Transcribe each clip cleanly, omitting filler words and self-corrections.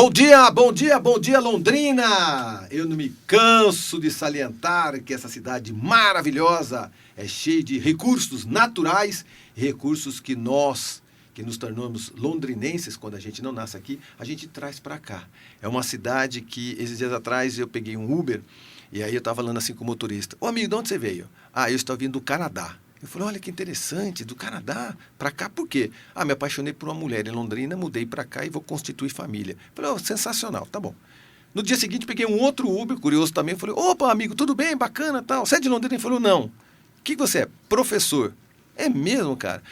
Bom dia, bom dia, bom dia, Londrina! Eu não me canso de salientar que essa cidade maravilhosa é cheia de recursos naturais, recursos que nós, que nos tornamos londrinenses, quando a gente não nasce aqui, a gente traz para cá. É uma cidade que, esses dias atrás, eu peguei um Uber e aí eu estava falando assim com o motorista. Ô amigo, de onde você veio? Eu estou vindo do Canadá. Eu falei, olha que interessante, do Canadá para cá por quê? Me apaixonei por uma mulher em Londrina, mudei para cá e vou constituir família. Eu falei, sensacional, tá bom. No dia seguinte peguei um outro Uber, curioso também, falei, opa amigo, tudo bem, bacana, tal. Você é de Londrina? Ele falou, não. O que você é? Professor. É mesmo, cara?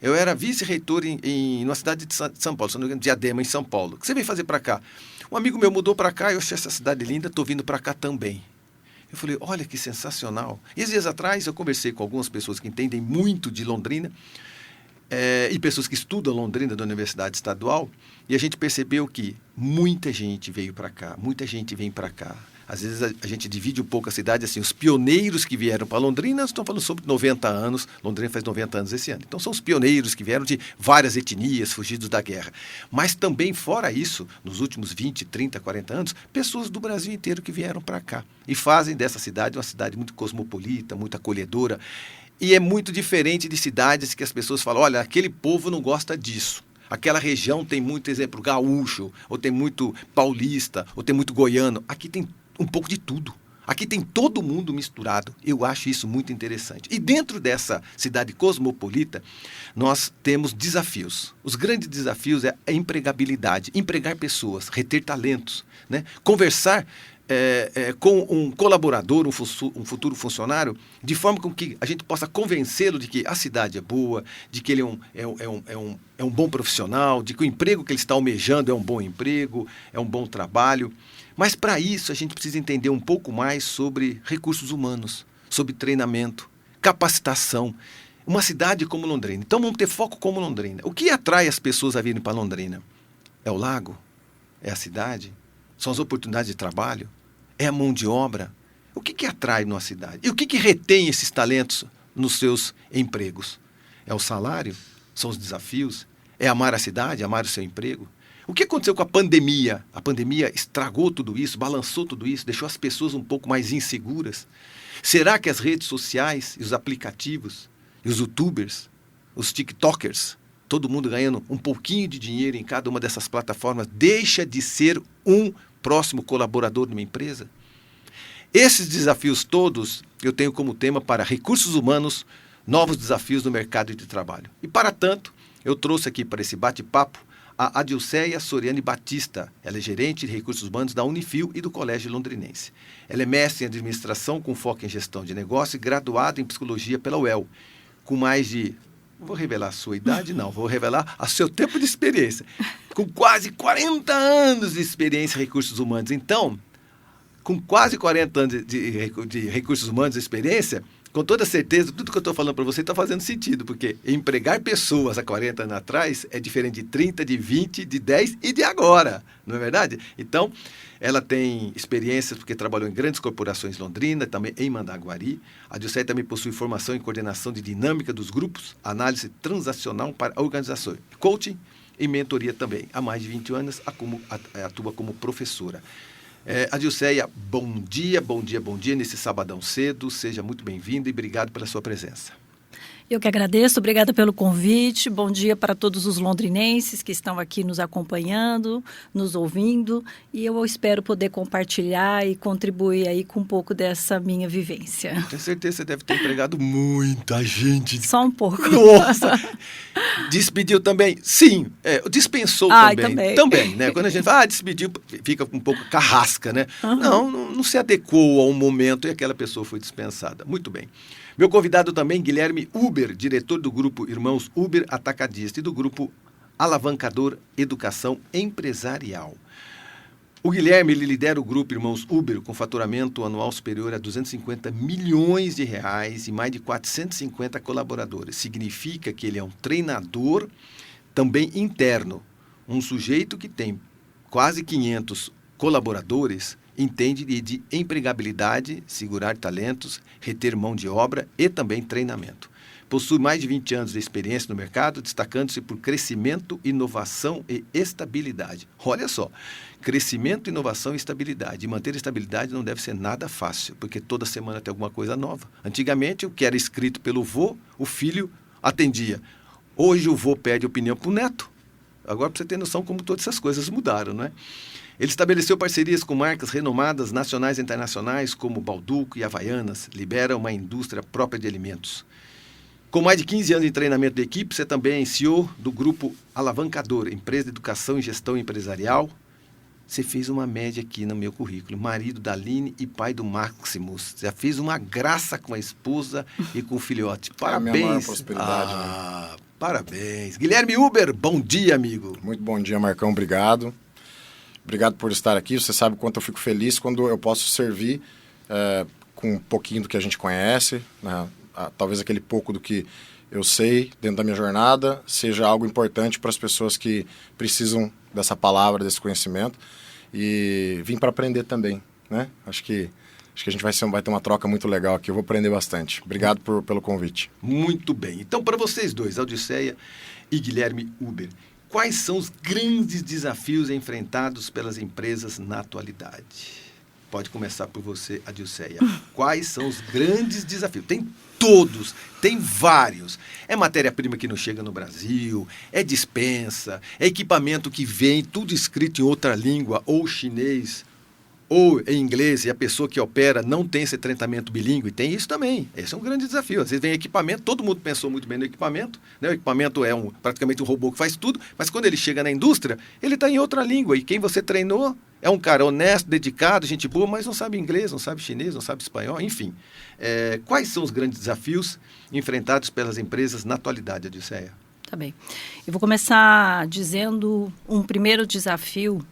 Eu era vice-reitor numa cidade de São Paulo, se não me engano, Diadema, em São Paulo. O que você veio fazer para cá? Um amigo meu mudou para cá, eu achei essa cidade linda, estou vindo para cá também. Eu falei, olha que sensacional. E esses dias atrás eu conversei com algumas pessoas que entendem muito de Londrina e pessoas que estudam Londrina da Universidade Estadual e a gente percebeu que muita gente veio para cá, muita gente vem para cá. Às vezes a gente divide um pouco a cidade assim, os pioneiros que vieram para Londrina, estão falando sobre 90 anos, Londrina faz 90 anos esse ano. Então são os pioneiros que vieram de várias etnias, fugidos da guerra. Mas também fora isso, nos últimos 20, 30, 40 anos, pessoas do Brasil inteiro que vieram para cá e fazem dessa cidade uma cidade muito cosmopolita, muito acolhedora. E é muito diferente de cidades que as pessoas falam, olha, aquele povo não gosta disso. Aquela região tem muito, exemplo, gaúcho, ou tem muito paulista, ou tem muito goiano. Aqui tem um pouco de tudo. Aqui tem todo mundo misturado. Eu acho isso muito interessante. E dentro dessa cidade cosmopolita, nós temos desafios. Os grandes desafios é a empregabilidade, empregar pessoas, reter talentos, né? Conversar com um colaborador, um futuro funcionário, de forma com que a gente possa convencê-lo de que a cidade é boa, de que ele é um bom profissional, de que o emprego que ele está almejando é um bom emprego, é um bom trabalho. Mas para isso a gente precisa entender um pouco mais sobre recursos humanos, sobre treinamento, capacitação. Uma cidade como Londrina. Então vamos ter foco como Londrina. O que atrai as pessoas a virem para Londrina? É o lago? É a cidade? São as oportunidades de trabalho? É a mão de obra? O que atrai numa cidade? E o que retém esses talentos nos seus empregos? É o salário? São os desafios? É amar a cidade, amar o seu emprego? O que aconteceu com a pandemia? A pandemia estragou tudo isso, balançou tudo isso, deixou as pessoas um pouco mais inseguras. Será que as redes sociais e os aplicativos, e os youtubers, os tiktokers, todo mundo ganhando um pouquinho de dinheiro em cada uma dessas plataformas, deixa de ser um próximo colaborador de uma empresa? Esses desafios todos eu tenho como tema para recursos humanos, novos desafios no mercado de trabalho. E para tanto, eu trouxe aqui para esse bate-papo a Adilceia Soriani Batista. Ela é gerente de recursos humanos da Unifil e do Colégio Londrinense. Ela é mestre em administração com foco em gestão de negócio e graduada em psicologia pela UEL, com mais de... Não vou revelar a sua idade, não. Vou revelar o seu tempo de experiência. Com quase 40 anos de experiência em recursos humanos. Então, com quase 40 anos de recursos humanos de experiência, com toda certeza, tudo que eu estou falando para você está fazendo sentido, porque empregar pessoas há 40 anos atrás é diferente de 30, de 20, de 10 e de agora, não é verdade? Então, ela tem experiências porque trabalhou em grandes corporações em Londrina, também em Mandaguari. A Adilceia também possui formação em coordenação de dinâmica dos grupos, análise transacional para organizações, coaching e mentoria também. Há mais de 20 anos atua como professora. Adilceia, bom dia, bom dia, bom dia nesse sabadão cedo. Seja muito bem-vinda e obrigado pela sua presença. Eu que agradeço, obrigada pelo convite. Bom dia para todos os londrinenses que estão aqui nos acompanhando, nos ouvindo. E eu espero poder compartilhar e contribuir aí com um pouco dessa minha vivência. Tenho certeza que você deve ter empregado muita gente. Só um pouco. Nossa! Despediu também? Sim. Dispensou também. Também, né? Quando a gente fala, despediu, fica um pouco carrasca, né? Uhum. Não se adequou ao momento e aquela pessoa foi dispensada. Muito bem. Meu convidado também, Guilherme Uber, diretor do grupo Irmãos Uber Atacadista e do grupo Alavancador Educação Empresarial. O Guilherme lidera o grupo Irmãos Uber com faturamento anual superior a 250 milhões de reais e mais de 450 colaboradores. Significa que ele é um treinador também interno, um sujeito que tem quase 500 colaboradores, entende de empregabilidade, segurar talentos, reter mão de obra e também treinamento. Possui mais de 20 anos de experiência no mercado, destacando-se por crescimento, inovação e estabilidade. Olha só, crescimento, inovação e estabilidade. E manter estabilidade não deve ser nada fácil, porque toda semana tem alguma coisa nova. Antigamente, o que era escrito pelo vô, o filho atendia. Hoje o vô pede opinião para o neto. Agora, para você ter noção como todas essas coisas mudaram, não é? Ele estabeleceu parcerias com marcas renomadas nacionais e internacionais, como Balduco e Havaianas, lidera uma indústria própria de alimentos. Com mais de 15 anos de treinamento de equipe, você também é CEO do grupo Alavancador, empresa de educação e gestão empresarial. Você fez uma média aqui no meu currículo. Marido da Aline e pai do Maximus. Já fez uma graça com a esposa e com o filhote. Parabéns. É a minha maior prosperidade. Né? Parabéns. Guilherme Uber, bom dia, amigo. Muito bom dia, Marcão. Obrigado. Obrigado por estar aqui. Você sabe o quanto eu fico feliz quando eu posso servir com um pouquinho do que a gente conhece, né? Talvez aquele pouco do que eu sei dentro da minha jornada seja algo importante para as pessoas que precisam dessa palavra, desse conhecimento. E vim para aprender também, né? Acho que a gente vai ter uma troca muito legal aqui. Eu vou aprender bastante. Obrigado pelo convite. Muito bem. Então, para vocês dois, Odisseia e Guilherme Uber, quais são os grandes desafios enfrentados pelas empresas na atualidade? Pode começar por você, Odisseia. Quais são os grandes desafios? Tem todos, tem vários. É matéria-prima que não chega no Brasil, é dispensa, é equipamento que vem tudo escrito em outra língua, ou chinês, ou em inglês, e a pessoa que opera não tem esse treinamento bilíngue. Tem isso também. Esse é um grande desafio. Às vezes vem equipamento, todo mundo pensou muito bem no equipamento, né? O equipamento é praticamente um robô que faz tudo, mas quando ele chega na indústria, ele está em outra língua. E quem você treinou é um cara honesto, dedicado, gente boa, mas não sabe inglês, não sabe chinês, não sabe espanhol, enfim. Quais são os grandes desafios enfrentados pelas empresas na atualidade, Odisseia? Tá bem. Eu vou começar dizendo um primeiro desafio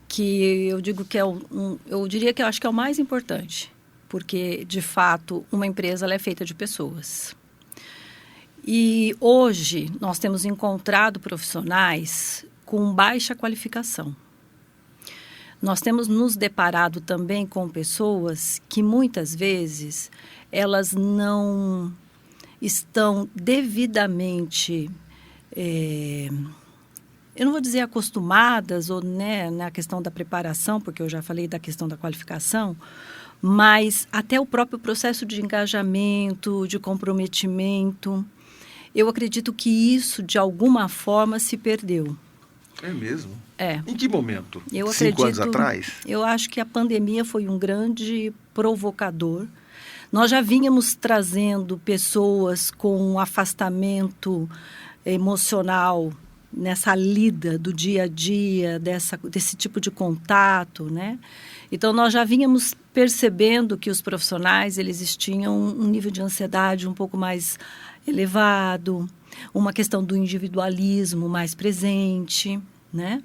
que eu digo que eu diria que eu acho que é o mais importante, porque, de fato, uma empresa ela é feita de pessoas. E hoje nós temos encontrado profissionais com baixa qualificação. Nós temos nos deparado também com pessoas que, muitas vezes, elas não estão devidamente... eu não vou dizer acostumadas, ou né, na questão da preparação, porque eu já falei da questão da qualificação, mas até o próprio processo de engajamento, de comprometimento, eu acredito que isso, de alguma forma, se perdeu. É mesmo? É. Em que momento? Eu 5 anos atrás? Eu acho que a pandemia foi um grande provocador. Nós já vínhamos trazendo pessoas com um afastamento emocional nessa lida do dia a dia, desse tipo de contato, né? Então, nós já vínhamos percebendo que os profissionais, eles tinham um nível de ansiedade um pouco mais elevado, uma questão do individualismo mais presente, né?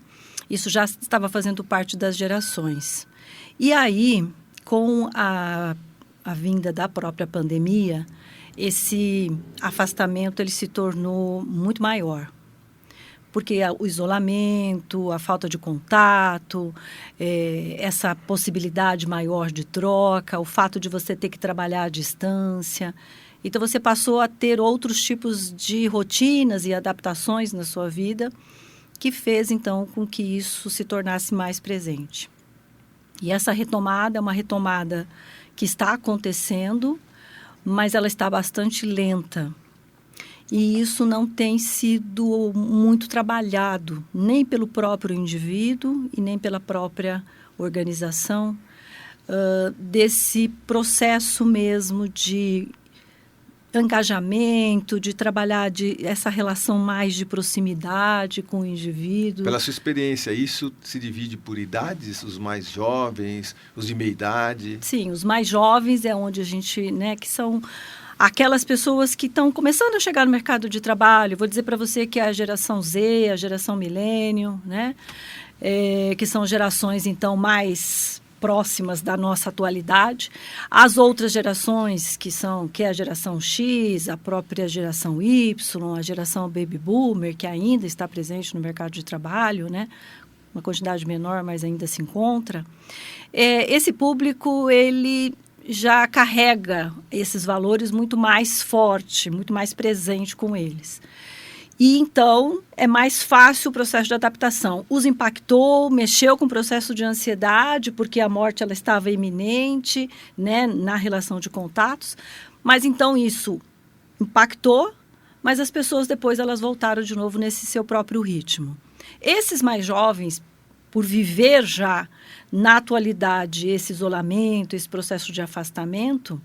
Isso já estava fazendo parte das gerações. E aí, com a vinda da própria pandemia, esse afastamento ele se tornou muito maior. Porque o isolamento, a falta de contato, essa possibilidade maior de troca, o fato de você ter que trabalhar à distância. Então, você passou a ter outros tipos de rotinas e adaptações na sua vida que fez, então, com que isso se tornasse mais presente. E essa retomada é uma retomada que está acontecendo, mas ela está bastante lenta. E isso não tem sido muito trabalhado, nem pelo próprio indivíduo e nem pela própria organização, desse processo mesmo de engajamento, de trabalhar essa relação mais de proximidade com o indivíduo. Pela sua experiência, isso se divide por idades? Os mais jovens, os de meia idade? Sim, os mais jovens é onde a gente, né, que são aquelas pessoas que estão começando a chegar no mercado de trabalho. Vou dizer para você que é a geração Z, a geração milênio, né? Que são gerações, então, mais próximas da nossa atualidade. As outras gerações, que é a geração X, a própria geração Y, a geração Baby Boomer, que ainda está presente no mercado de trabalho, né? Uma quantidade menor, mas ainda se encontra. Esse público, ele já carrega esses valores muito mais forte, muito mais presente com eles. E então é mais fácil o processo de adaptação. Os impactou, mexeu com o processo de ansiedade, porque a morte ela estava iminente, né, na relação de contatos. Mas então isso impactou, mas as pessoas depois elas voltaram de novo nesse seu próprio ritmo. Esses mais jovens, por viver já na atualidade esse isolamento, esse processo de afastamento,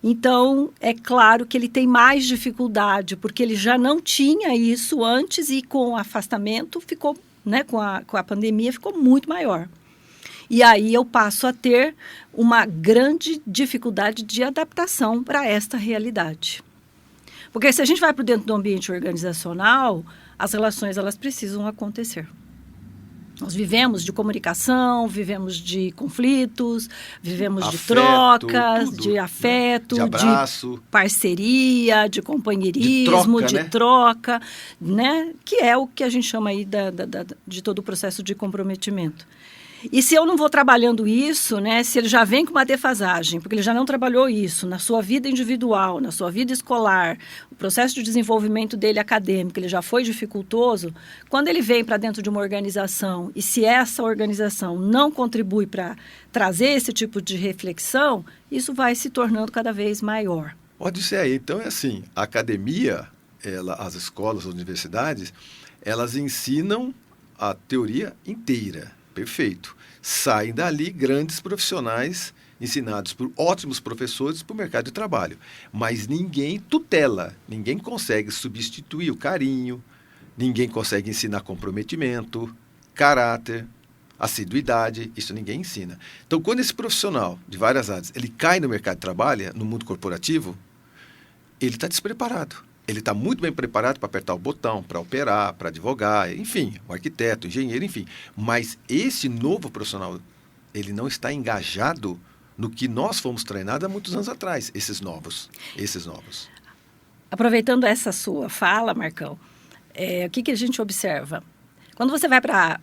então é claro que ele tem mais dificuldade, porque ele já não tinha isso antes e com o afastamento ficou, né, com a pandemia ficou muito maior. E aí eu passo a ter uma grande dificuldade de adaptação para esta realidade. Porque se a gente vai para dentro do ambiente organizacional, as relações elas precisam acontecer. Nós vivemos de comunicação, vivemos de conflitos, vivemos de trocas, tudo, de afeto, de abraço, de parceria, de companheirismo, de troca, né? Que é o que a gente chama aí de todo o processo de comprometimento. E se eu não vou trabalhando isso, né, se ele já vem com uma defasagem, porque ele já não trabalhou isso na sua vida individual, na sua vida escolar, o processo de desenvolvimento dele acadêmico, ele já foi dificultoso, quando ele vem para dentro de uma organização e se essa organização não contribui para trazer esse tipo de reflexão, isso vai se tornando cada vez maior. Pode ser aí. Então é assim, a academia, as escolas, as universidades, elas ensinam a teoria inteira. Perfeito. Saem dali grandes profissionais ensinados por ótimos professores para o mercado de trabalho. Mas ninguém tutela, ninguém consegue substituir o carinho, ninguém consegue ensinar comprometimento, caráter, assiduidade, isso ninguém ensina. Então, quando esse profissional de várias áreas, ele cai no mercado de trabalho, no mundo corporativo, ele está despreparado. Ele está muito bem preparado para apertar o botão, para operar, para advogar, enfim, o arquiteto, o engenheiro, enfim. Mas esse novo profissional, ele não está engajado no que nós fomos treinados há muitos anos atrás, esses novos. Aproveitando essa sua fala, Marcão, o que a gente observa? Quando você vai para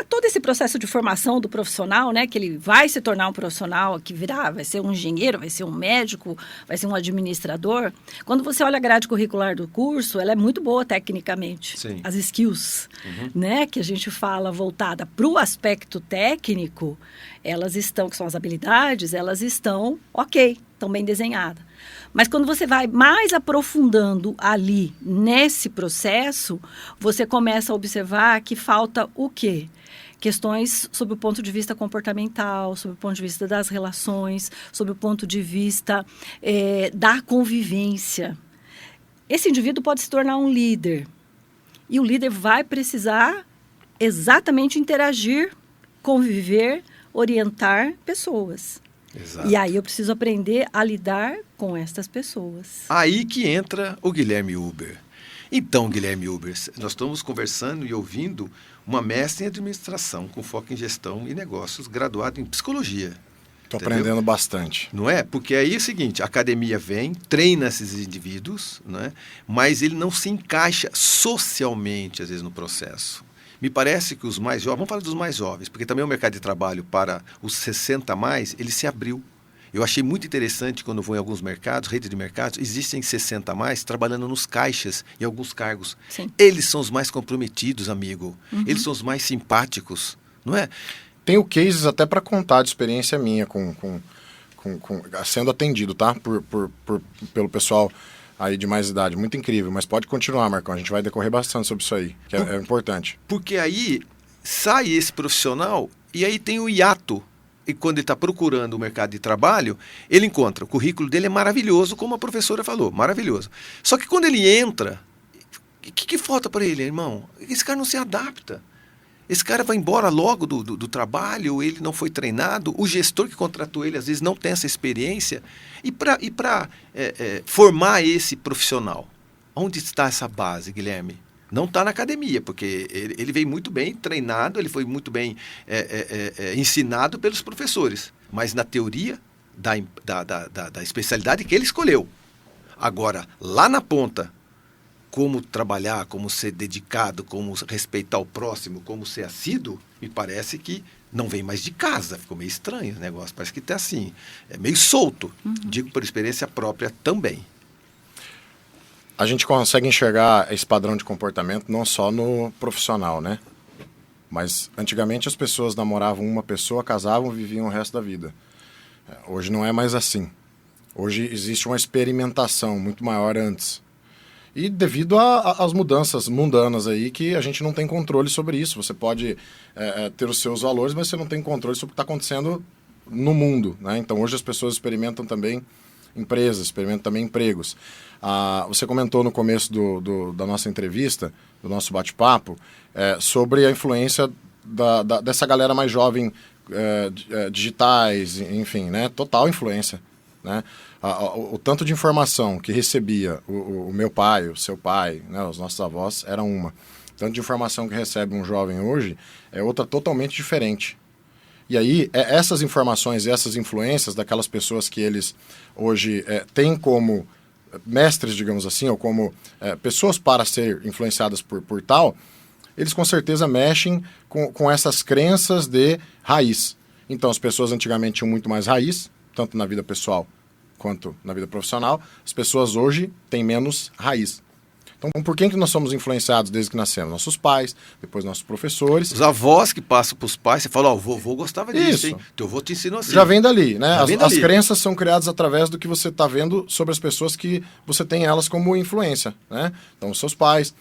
todo esse processo de formação do profissional, né, que ele vai se tornar um profissional que vai ser um engenheiro, vai ser um médico, vai ser um administrador. Quando você olha a grade curricular do curso, ela é muito boa tecnicamente. Sim. As skills, né, que a gente fala voltada para o aspecto técnico, elas estão, que são as habilidades, elas estão ok, estão bem desenhadas. Mas quando você vai mais aprofundando ali nesse processo, você começa a observar que falta o quê? Questões sob o ponto de vista comportamental, sob o ponto de vista das relações, sob o ponto de vista da convivência. Esse indivíduo pode se tornar um líder. E o líder vai precisar exatamente interagir, conviver, orientar pessoas. Exato. E aí eu preciso aprender a lidar com estas pessoas. Aí que entra o Guilherme Huber. Então, Guilherme Huber, nós estamos conversando e ouvindo uma mestre em administração com foco em gestão e negócios, graduado em psicologia. Estou aprendendo bastante. Não é? Porque aí é o seguinte, a academia vem, treina esses indivíduos, né? Mas ele não se encaixa socialmente, às vezes, no processo. Me parece que os mais jovens, vamos falar dos mais jovens, porque também o mercado de trabalho para os 60 a mais, ele se abriu. Eu achei muito interessante quando eu vou em alguns mercados, redes de mercados, existem 60 a mais trabalhando nos caixas e alguns cargos. Sim. Eles são os mais comprometidos, amigo. Eles são os mais simpáticos, não é? Tenho cases até para contar de experiência minha sendo atendido, tá? Pelo pessoal aí de mais idade. Muito incrível, mas pode continuar, Marcão. A gente vai decorrer bastante sobre isso aí, que é importante. Porque aí sai esse profissional e aí tem o hiato. E quando ele está procurando o mercado de trabalho, ele encontra. O currículo dele é maravilhoso, como a professora falou, maravilhoso. Só que quando ele entra, o que falta para ele, irmão? Esse cara não se adapta. Esse cara vai embora logo do trabalho, ele não foi treinado, o gestor que contratou ele, às vezes, não tem essa experiência. E para formar esse profissional, onde está essa base, Guilherme? Não está na academia, porque ele veio muito bem treinado, ele foi muito bem ensinado pelos professores, mas na teoria da especialidade que ele escolheu. Agora, lá na ponta, como trabalhar, como ser dedicado, como respeitar o próximo, como ser assíduo, me parece que não vem mais de casa. Ficou meio estranho o negócio. Parece que está assim, é meio solto. Digo por experiência própria também. A gente consegue enxergar esse padrão de comportamento não só no profissional, né? Mas antigamente as pessoas namoravam uma pessoa, casavam, viviam o resto da vida. Hoje não é mais assim. Hoje existe uma experimentação muito maior antes. E devido às mudanças mundanas aí, que a gente não tem controle sobre isso. Você pode ter os seus valores, mas você não tem controle sobre o que está acontecendo no mundo, né? Então hoje as pessoas experimentam também empresas, experimentam também empregos. Você comentou no começo da nossa entrevista, do nosso bate-papo, sobre a influência dessa galera mais jovem, digitais, enfim, né? Total influência, né? O tanto de informação que recebia o meu pai, o seu pai, né? Os nossos avós, era uma. O tanto de informação que recebe um jovem hoje é outra totalmente diferente. E aí, essas informações e essas influências daquelas pessoas que eles hoje têm como mestres, digamos assim, ou como pessoas para ser influenciadas por tal, eles com certeza mexem com essas crenças de raiz. Então, as pessoas antigamente tinham muito mais raiz, tanto na vida pessoal quanto na vida profissional. As pessoas hoje têm menos raiz. Então, por quem que nós somos influenciados desde que nascemos? Nossos pais, depois nossos professores. Os avós que passam para os pais, você fala, o vovô gostava disso, Isso. hein? Teu avô te ensinou assim. Já vem dali, né? As dali. crenças são criadas através do que você está vendo sobre as pessoas que você tem elas como influência, né? Então, seus pais,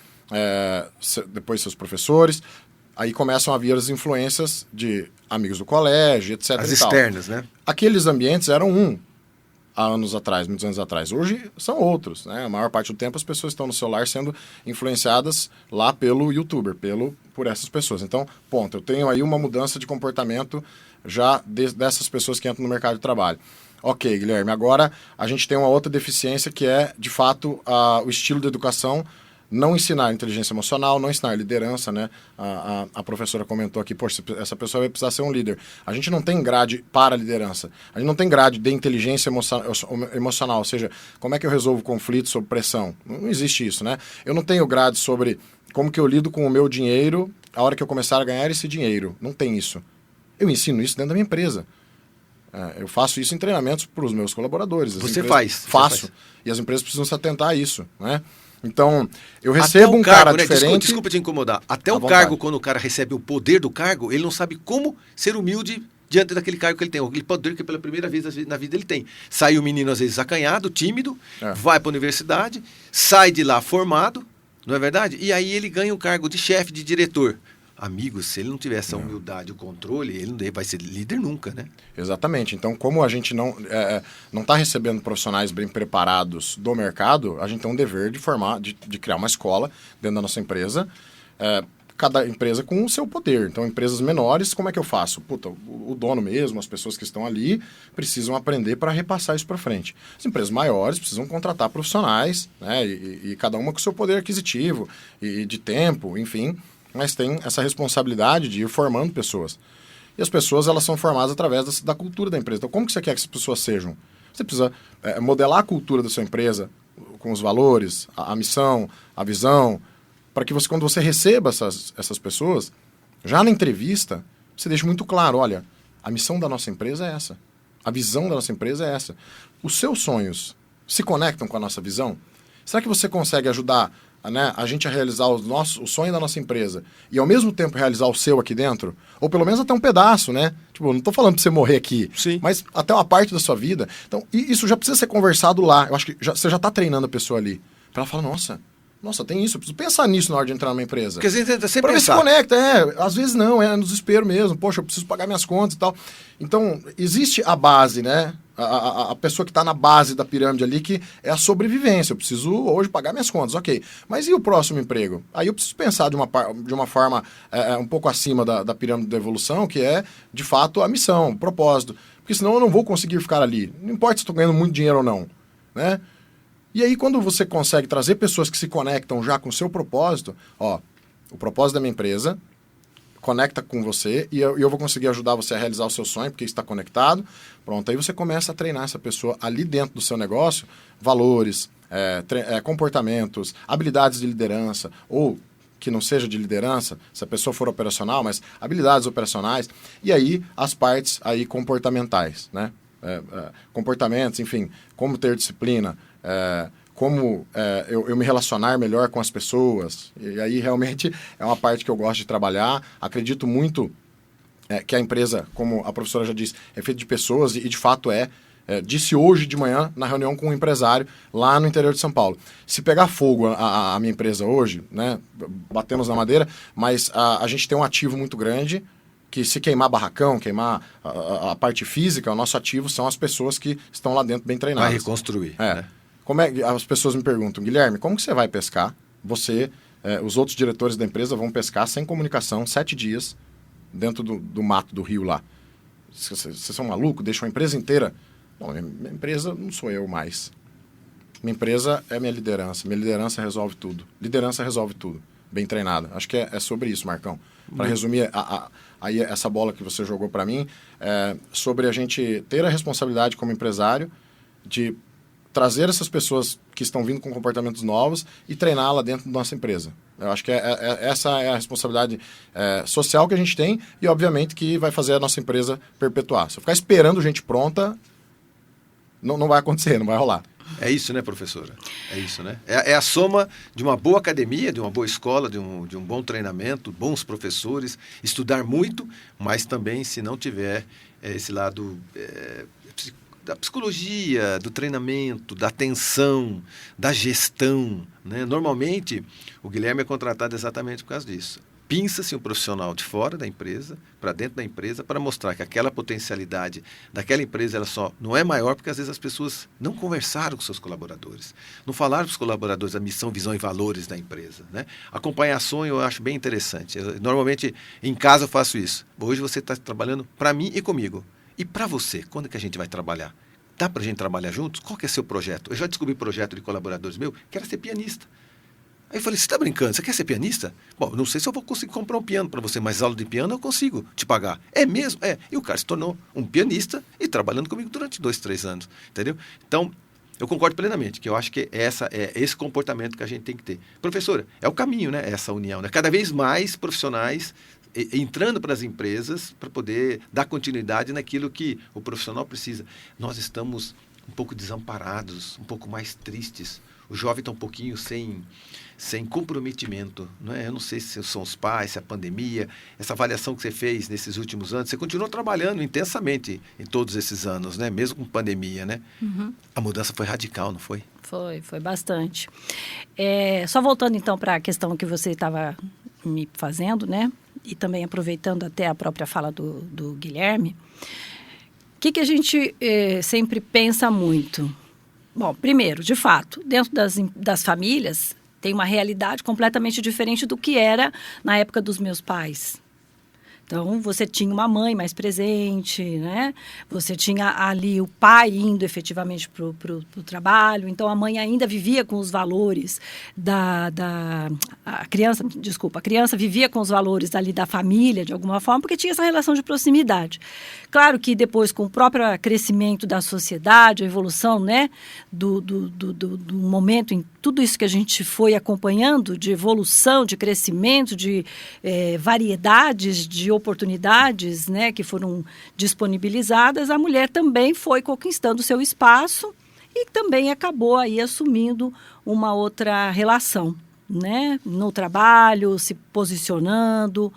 depois seus professores, aí começam a vir as influências de amigos do colégio, etc. As externas, né? Aqueles ambientes eram há anos atrás, muitos anos atrás. Hoje são outros, né? A maior parte do tempo as pessoas estão no celular sendo influenciadas lá pelo YouTuber, por essas pessoas. Então, ponto, eu tenho aí uma mudança de comportamento já dessas pessoas que entram no mercado de trabalho. Ok, Guilherme, agora a gente tem uma outra deficiência que é, de fato, o estilo de educação. Não ensinar inteligência emocional, não ensinar liderança, né? A professora comentou aqui, poxa, essa pessoa vai precisar ser um líder. A gente não tem grade para liderança. A gente não tem grade de inteligência emocional, ou seja, como é que eu resolvo conflitos sob pressão? Não existe isso, né? Eu não tenho grade sobre como que eu lido com o meu dinheiro a hora que eu começar a ganhar esse dinheiro. Não tem isso. Eu ensino isso dentro da minha empresa. Eu faço isso em treinamentos para os meus colaboradores. Você faz? Faço. E as empresas precisam se atentar a isso, né? Então, eu recebo um cara diferente... Desculpa te incomodar. Até o cargo, quando o cara recebe o poder do cargo, ele não sabe como ser humilde diante daquele cargo que ele tem. Aquele poder que pela primeira vez na vida ele tem. Sai o menino, às vezes, acanhado, tímido, vai para a universidade, sai de lá formado, não é verdade? E aí ele ganha um cargo de chefe, de diretor. Amigo, se ele não tiver essa humildade, o controle, ele não vai ser líder nunca, né? Exatamente. Então, como a gente não está recebendo profissionais bem preparados do mercado, a gente tem um dever de criar uma escola dentro da nossa empresa, cada empresa com o seu poder. Então, empresas menores, como é que eu faço? Puta, o dono mesmo, as pessoas que estão ali, precisam aprender para repassar isso para frente. As empresas maiores precisam contratar profissionais, né? E cada uma com o seu poder aquisitivo e de tempo, enfim... mas tem essa responsabilidade de ir formando pessoas. E as pessoas, elas são formadas através da cultura da empresa. Então, como que você quer que as pessoas sejam? Você precisa modelar a cultura da sua empresa com os valores, a missão, a visão, para que você, quando você receba essas pessoas, já na entrevista, você deixe muito claro, olha, a missão da nossa empresa é essa. A visão da nossa empresa é essa. Os seus sonhos se conectam com a nossa visão? Será que você consegue ajudar a gente a realizar o sonho da nossa empresa e ao mesmo tempo realizar o seu aqui dentro? Ou pelo menos até um pedaço, né? Tipo, não estou falando para você morrer aqui, sim, mas até uma parte da sua vida. Então, isso já precisa ser conversado lá. Eu acho que você já está treinando a pessoa ali. Para ela falar, nossa, tem isso, eu preciso pensar nisso na hora de entrar numa empresa. Porque a gente tenta sempre pra ver se pensar. conecta, às vezes não, é no desespero mesmo. Poxa, eu preciso pagar minhas contas e tal. Então, existe a base, né? A pessoa que está na base da pirâmide ali, que é a sobrevivência. Eu preciso hoje pagar minhas contas, ok. Mas e o próximo emprego? Aí eu preciso pensar de uma forma um pouco acima da pirâmide da evolução, que é, de fato, a missão, o propósito. Porque senão eu não vou conseguir ficar ali. Não importa se estou ganhando muito dinheiro ou não, né? E aí, quando você consegue trazer pessoas que se conectam já com o seu propósito, o propósito da minha empresa conecta com você e eu vou conseguir ajudar você a realizar o seu sonho, porque está conectado. Pronto, aí você começa a treinar essa pessoa ali dentro do seu negócio, valores, comportamentos, habilidades de liderança, ou que não seja de liderança, se a pessoa for operacional, mas habilidades operacionais, e aí as partes aí comportamentais, né? Comportamentos, enfim, como ter disciplina, como eu me relacionar melhor com as pessoas, e aí realmente é uma parte que eu gosto de trabalhar. Acredito muito que a empresa, como a professora já disse, é feita de pessoas, e de fato disse hoje de manhã na reunião com um empresário lá no interior de São Paulo. Se pegar fogo a minha empresa hoje, né, batemos na madeira, mas a gente tem um ativo muito grande, que se queimar barracão, queimar a parte física, o nosso ativo são as pessoas que estão lá dentro bem treinadas. Vai reconstruir. Né? As pessoas me perguntam, Guilherme, como que você vai pescar? Você, os outros diretores da empresa vão pescar sem comunicação 7 dias dentro do mato do rio lá. Vocês são malucos? Deixam a empresa inteira... Bom, minha empresa não sou eu mais. Minha empresa é minha liderança. Minha liderança resolve tudo. Liderança resolve tudo. Bem treinada. Acho que é sobre isso, Marcão. Para resumir, aí essa bola que você jogou para mim, sobre a gente ter a responsabilidade como empresário de trazer essas pessoas que estão vindo com comportamentos novos e treiná-la dentro da nossa empresa. Eu acho que essa é a responsabilidade social que a gente tem e, obviamente, que vai fazer a nossa empresa perpetuar. Se eu ficar esperando gente pronta... Não vai acontecer, não vai rolar. É isso, né, professora? É isso, né? É a soma de uma boa academia, de uma boa escola, de um bom treinamento, bons professores, estudar muito, mas também, se não tiver esse lado da psicologia, do treinamento, da atenção, da gestão, né? Normalmente, o Guilherme é contratado exatamente por causa disso. Pinça-se um profissional de fora da empresa, para dentro da empresa, para mostrar que aquela potencialidade daquela empresa ela só não é maior porque às vezes as pessoas não conversaram com seus colaboradores, não falaram para os colaboradores a missão, visão e valores da empresa. Né? Acompanhar sonho eu acho bem interessante. Normalmente em casa eu faço isso. Hoje você está trabalhando para mim e comigo. E para você, quando que a gente vai trabalhar? Dá para a gente trabalhar juntos? Qual que é seu projeto? Eu já descobri projeto de colaboradores meus que era ser pianista. Aí eu falei, você está brincando? Você quer ser pianista? Bom, não sei se eu vou conseguir comprar um piano para você, mas aula de piano eu consigo te pagar. É mesmo? É. E o cara se tornou um pianista e trabalhando comigo durante 2, 3 anos. Entendeu? Então, eu concordo plenamente, que eu acho que esse comportamento que a gente tem que ter. Professora, é o caminho, né? Essa união, né? Cada vez mais profissionais entrando para as empresas para poder dar continuidade naquilo que o profissional precisa. Nós estamos um pouco desamparados, um pouco mais tristes. O jovem está um pouquinho sem comprometimento, não é? Eu não sei se são os pais, se é a pandemia, essa avaliação que você fez nesses últimos anos, você continuou trabalhando intensamente em todos esses anos, né? Mesmo com pandemia, né? Uhum. A mudança foi radical, não foi? Foi bastante. Só voltando então para a questão que você estava me fazendo, né? E também aproveitando até a própria fala do Guilherme, o que a gente sempre pensa muito? Bom, primeiro, de fato, dentro das famílias, tem uma realidade completamente diferente do que era na época dos meus pais. Então, você tinha uma mãe mais presente, né? Você tinha ali o pai indo efetivamente para o trabalho. Então, a mãe ainda vivia com os valores a criança vivia com os valores ali da família, de alguma forma, porque tinha essa relação de proximidade. Claro que depois, com o próprio crescimento da sociedade, a evolução, né, do momento, em tudo isso que a gente foi acompanhando, de evolução, de crescimento, de variedades, de oportunidades, né, que foram disponibilizadas, a mulher também foi conquistando o seu espaço e também acabou aí assumindo uma outra relação, né, no trabalho, se posicionando.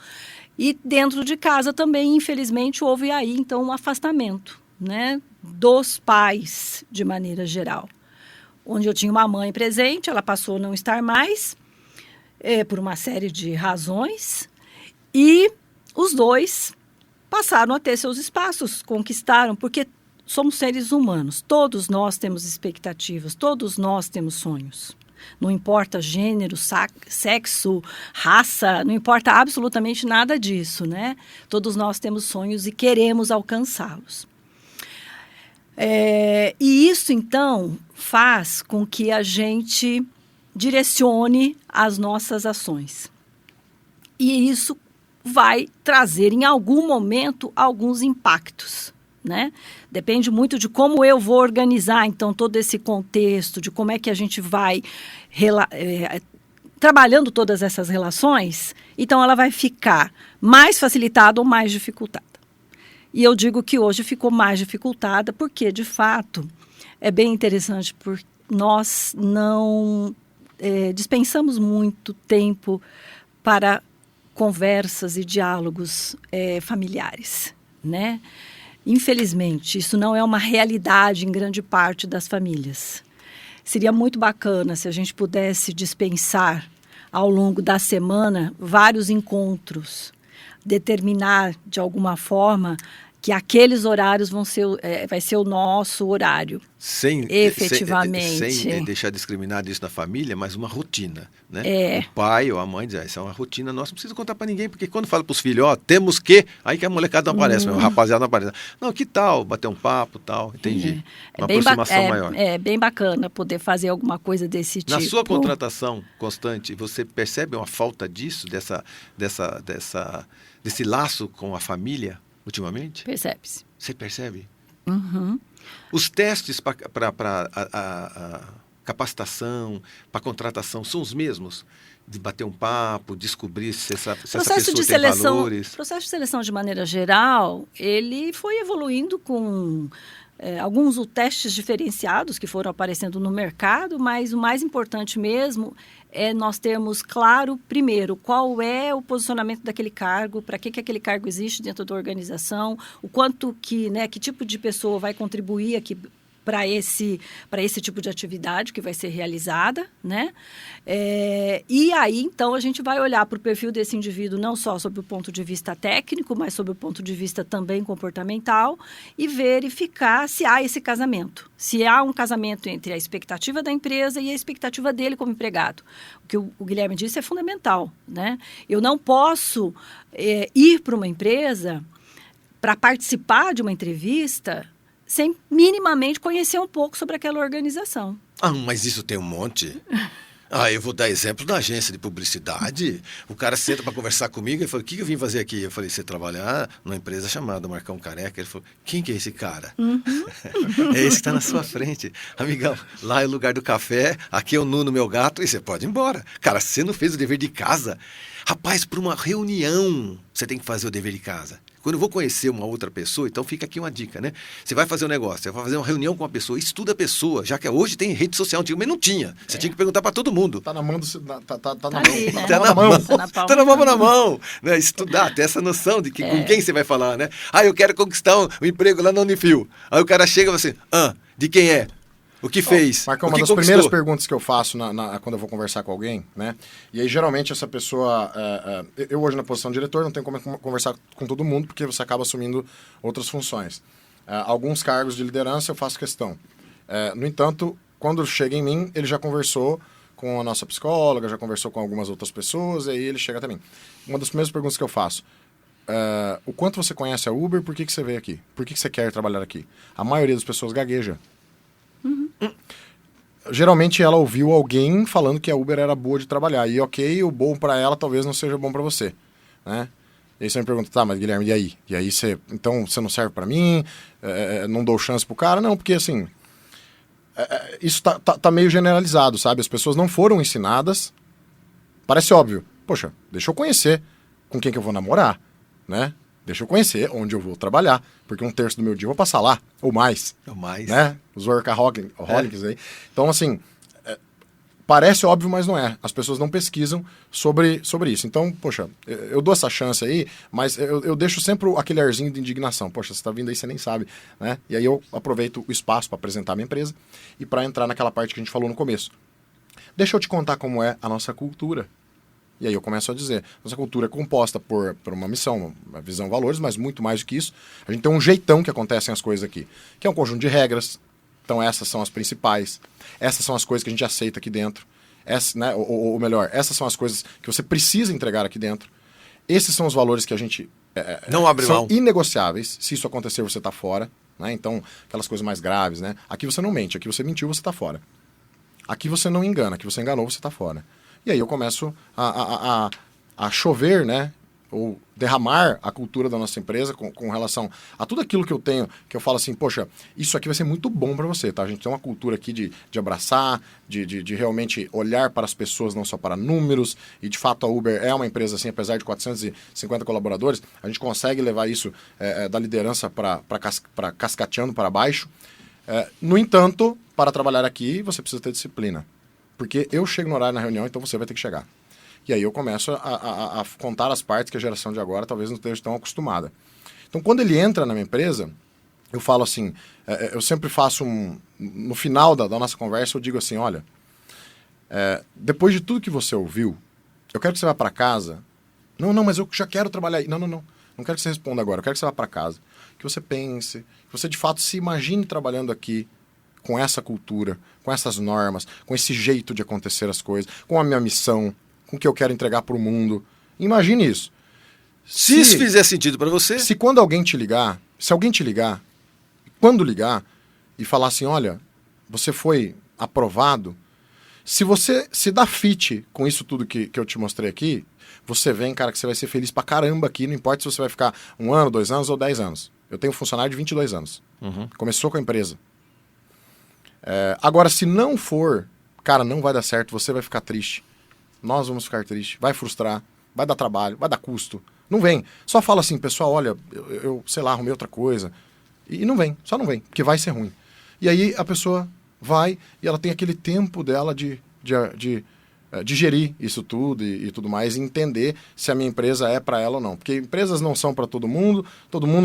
E dentro de casa também, infelizmente, houve aí, então, um afastamento, né, dos pais, de maneira geral. Onde eu tinha uma mãe presente, ela passou a não estar mais, por uma série de razões, e os dois passaram a ter seus espaços, conquistaram, porque somos seres humanos, todos nós temos expectativas, todos nós temos sonhos. Não importa gênero, sexo, raça, não importa absolutamente nada disso, né? Todos nós temos sonhos e queremos alcançá-los. E isso, então, faz com que a gente direcione as nossas ações. E isso vai trazer, em algum momento, alguns impactos, né? Depende muito de como eu vou organizar, então, todo esse contexto, de como é que a gente vai trabalhando todas essas relações, então ela vai ficar mais facilitada ou mais dificultada. E eu digo que hoje ficou mais dificultada porque, de fato, é bem interessante, porque nós não dispensamos muito tempo para conversas e diálogos familiares, né? Infelizmente, isso não é uma realidade em grande parte das famílias. Seria muito bacana se a gente pudesse dispensar ao longo da semana vários encontros, determinar de alguma forma que aqueles horários vai ser o nosso horário. Efetivamente. Sem deixar discriminado isso na família, mas uma rotina, né? O pai ou a mãe diz, isso é uma rotina nossa, não precisa contar para ninguém, porque quando fala para os filhos, temos que, aí que a molecada não aparece, o rapaziada não aparece. Não, que tal bater um papo, tal, entendi. Uma aproximação maior. É bem bacana poder fazer alguma coisa desse tipo. Na sua contratação constante, você percebe uma falta disso, desse laço com a família? Ultimamente? Percebe-se. Você percebe? Uhum. Os testes para capacitação, para contratação, são os mesmos? De bater um papo, descobrir se essa pessoa tem valores? O processo de seleção, de maneira geral, ele foi evoluindo com alguns testes diferenciados que foram aparecendo no mercado, mas o mais importante mesmo é nós termos claro, primeiro, qual é o posicionamento daquele cargo, para que aquele cargo existe dentro da organização, o quanto que tipo de pessoa vai contribuir aqui para esse tipo de atividade que vai ser realizada, né? E aí, então, a gente vai olhar para o perfil desse indivíduo não só sob o ponto de vista técnico, mas sob o ponto de vista também comportamental e verificar se há esse casamento. Se há um casamento entre a expectativa da empresa e a expectativa dele como empregado. O que o Guilherme disse é fundamental, né? Eu não posso ir para uma empresa para participar de uma entrevista sem minimamente conhecer um pouco sobre aquela organização. Ah, mas isso tem um monte. Eu vou dar exemplo da agência de publicidade. O cara senta para conversar comigo e fala, o que eu vim fazer aqui? Eu falei, você trabalhar numa empresa chamada Marcão Careca. Ele falou, quem que é esse cara? Uhum. É esse que está na sua frente. Amigão, lá é o lugar do café, aqui é o Nuno, meu gato, e você pode ir embora. Cara, você não fez o dever de casa. Rapaz, para uma reunião, você tem que fazer o dever de casa. Quando eu vou conhecer uma outra pessoa, então fica aqui uma dica, né? Você vai fazer um negócio, você vai fazer uma reunião com uma pessoa, estuda a pessoa, já que hoje tem rede social, antigamente não tinha. Você tinha que perguntar para todo mundo. Tá na mão, tá na ali, mão. né? Tá na mão. Tá na mão na mão. Né? Estudar, ter essa noção de com quem você vai falar, né? Eu quero conquistar um emprego lá na Unifil. Aí o cara chega e fala assim, de quem é? O que fez? Marcão, o uma que das conquistou? primeiras perguntas que eu faço quando eu vou conversar com alguém, né? E aí, geralmente, essa pessoa... eu hoje, na posição de diretor, não tenho como conversar com todo mundo, porque você acaba assumindo outras funções. Alguns cargos de liderança eu faço questão. No entanto, quando chega em mim, ele já conversou com a nossa psicóloga, já conversou com algumas outras pessoas, e aí ele chega até mim. Uma das primeiras perguntas que eu faço... o quanto você conhece a Uber, por que você veio aqui? Por que você quer trabalhar aqui? A maioria das pessoas gagueja. Uhum. Geralmente ela ouviu alguém falando que a Uber era boa de trabalhar. E ok, o bom para ela talvez não seja bom para você, né? E aí você me pergunta, tá, mas Guilherme, e aí? E aí então você não serve para mim? Não dou chance pro cara? Não, porque assim, isso tá meio generalizado, sabe? As pessoas não foram ensinadas. Parece óbvio. Poxa, deixa eu conhecer com quem que eu vou namorar, né? Deixa eu conhecer onde eu vou trabalhar, porque 1/3 do meu dia eu vou passar lá, ou mais. Ou mais. Né? Os workaholics aí. Então, assim, parece óbvio, mas não é. As pessoas não pesquisam sobre isso. Então, poxa, eu dou essa chance aí, mas eu deixo sempre aquele arzinho de indignação. Poxa, você tá vindo aí, você nem sabe, né? E aí eu aproveito o espaço para apresentar a minha empresa e para entrar naquela parte que a gente falou no começo. Deixa eu te contar como é a nossa cultura. E aí eu começo a dizer, nossa cultura é composta por uma missão, uma visão, valores, mas muito mais do que isso. A gente tem um jeitão que acontecem as coisas aqui, que é um conjunto de regras. Então essas são as principais. Essas são as coisas que a gente aceita aqui dentro. Né, ou melhor, essas são as coisas que você precisa entregar aqui dentro. Esses são os valores que a gente... não abre mão. São inegociáveis. Se isso acontecer, você está fora. Né? Então, aquelas coisas mais graves, né? Aqui você não mente, aqui você mentiu, você está fora. Aqui você não engana, aqui você enganou, você está fora. E aí eu começo a chover, né, ou derramar a cultura da nossa empresa com relação a tudo aquilo que eu tenho, que eu falo assim, poxa, isso aqui vai ser muito bom para você, tá? A gente tem uma cultura aqui de abraçar, de realmente olhar para as pessoas, não só para números, e de fato a Uber é uma empresa assim, apesar de 450 colaboradores, a gente consegue levar isso da liderança para cascateando para baixo. No entanto, para trabalhar aqui, você precisa ter disciplina, porque eu chego no horário na reunião, então você vai ter que chegar. E aí eu começo a contar as partes que a geração de agora talvez não esteja tão acostumada. Então, quando ele entra na minha empresa, eu falo assim, eu sempre faço no final da nossa conversa, eu digo assim, olha, depois de tudo que você ouviu, eu quero que você vá para casa. Não, mas eu já quero trabalhar aí. Não quero que você responda agora, eu quero que você vá para casa, que você pense, que você de fato se imagine trabalhando aqui, com essa cultura, com essas normas, com esse jeito de acontecer as coisas, com a minha missão, com o que eu quero entregar para o mundo. Imagine isso. Se isso fizer sentido para você... Se quando alguém te ligar, se alguém te ligar, quando ligar, e falar assim, olha, você foi aprovado, se você se dá fit com isso tudo que eu te mostrei aqui, você vem, cara, que você vai ser feliz pra caramba aqui, não importa se você vai ficar 1 ano, 2 anos ou 10 anos. Eu tenho um funcionário de 22 anos. Começou com a empresa. Agora, se não for, cara, não vai dar certo, você vai ficar triste. Nós vamos ficar tristes, vai frustrar, vai dar trabalho, vai dar custo. Não vem. Só fala assim, pessoal, olha, eu sei lá, arrumei outra coisa. E não vem, só não vem, porque vai ser ruim. E aí a pessoa vai e ela tem aquele tempo dela de digerir isso tudo e tudo mais, e entender se a minha empresa é para ela ou não. Porque empresas não são para todo mundo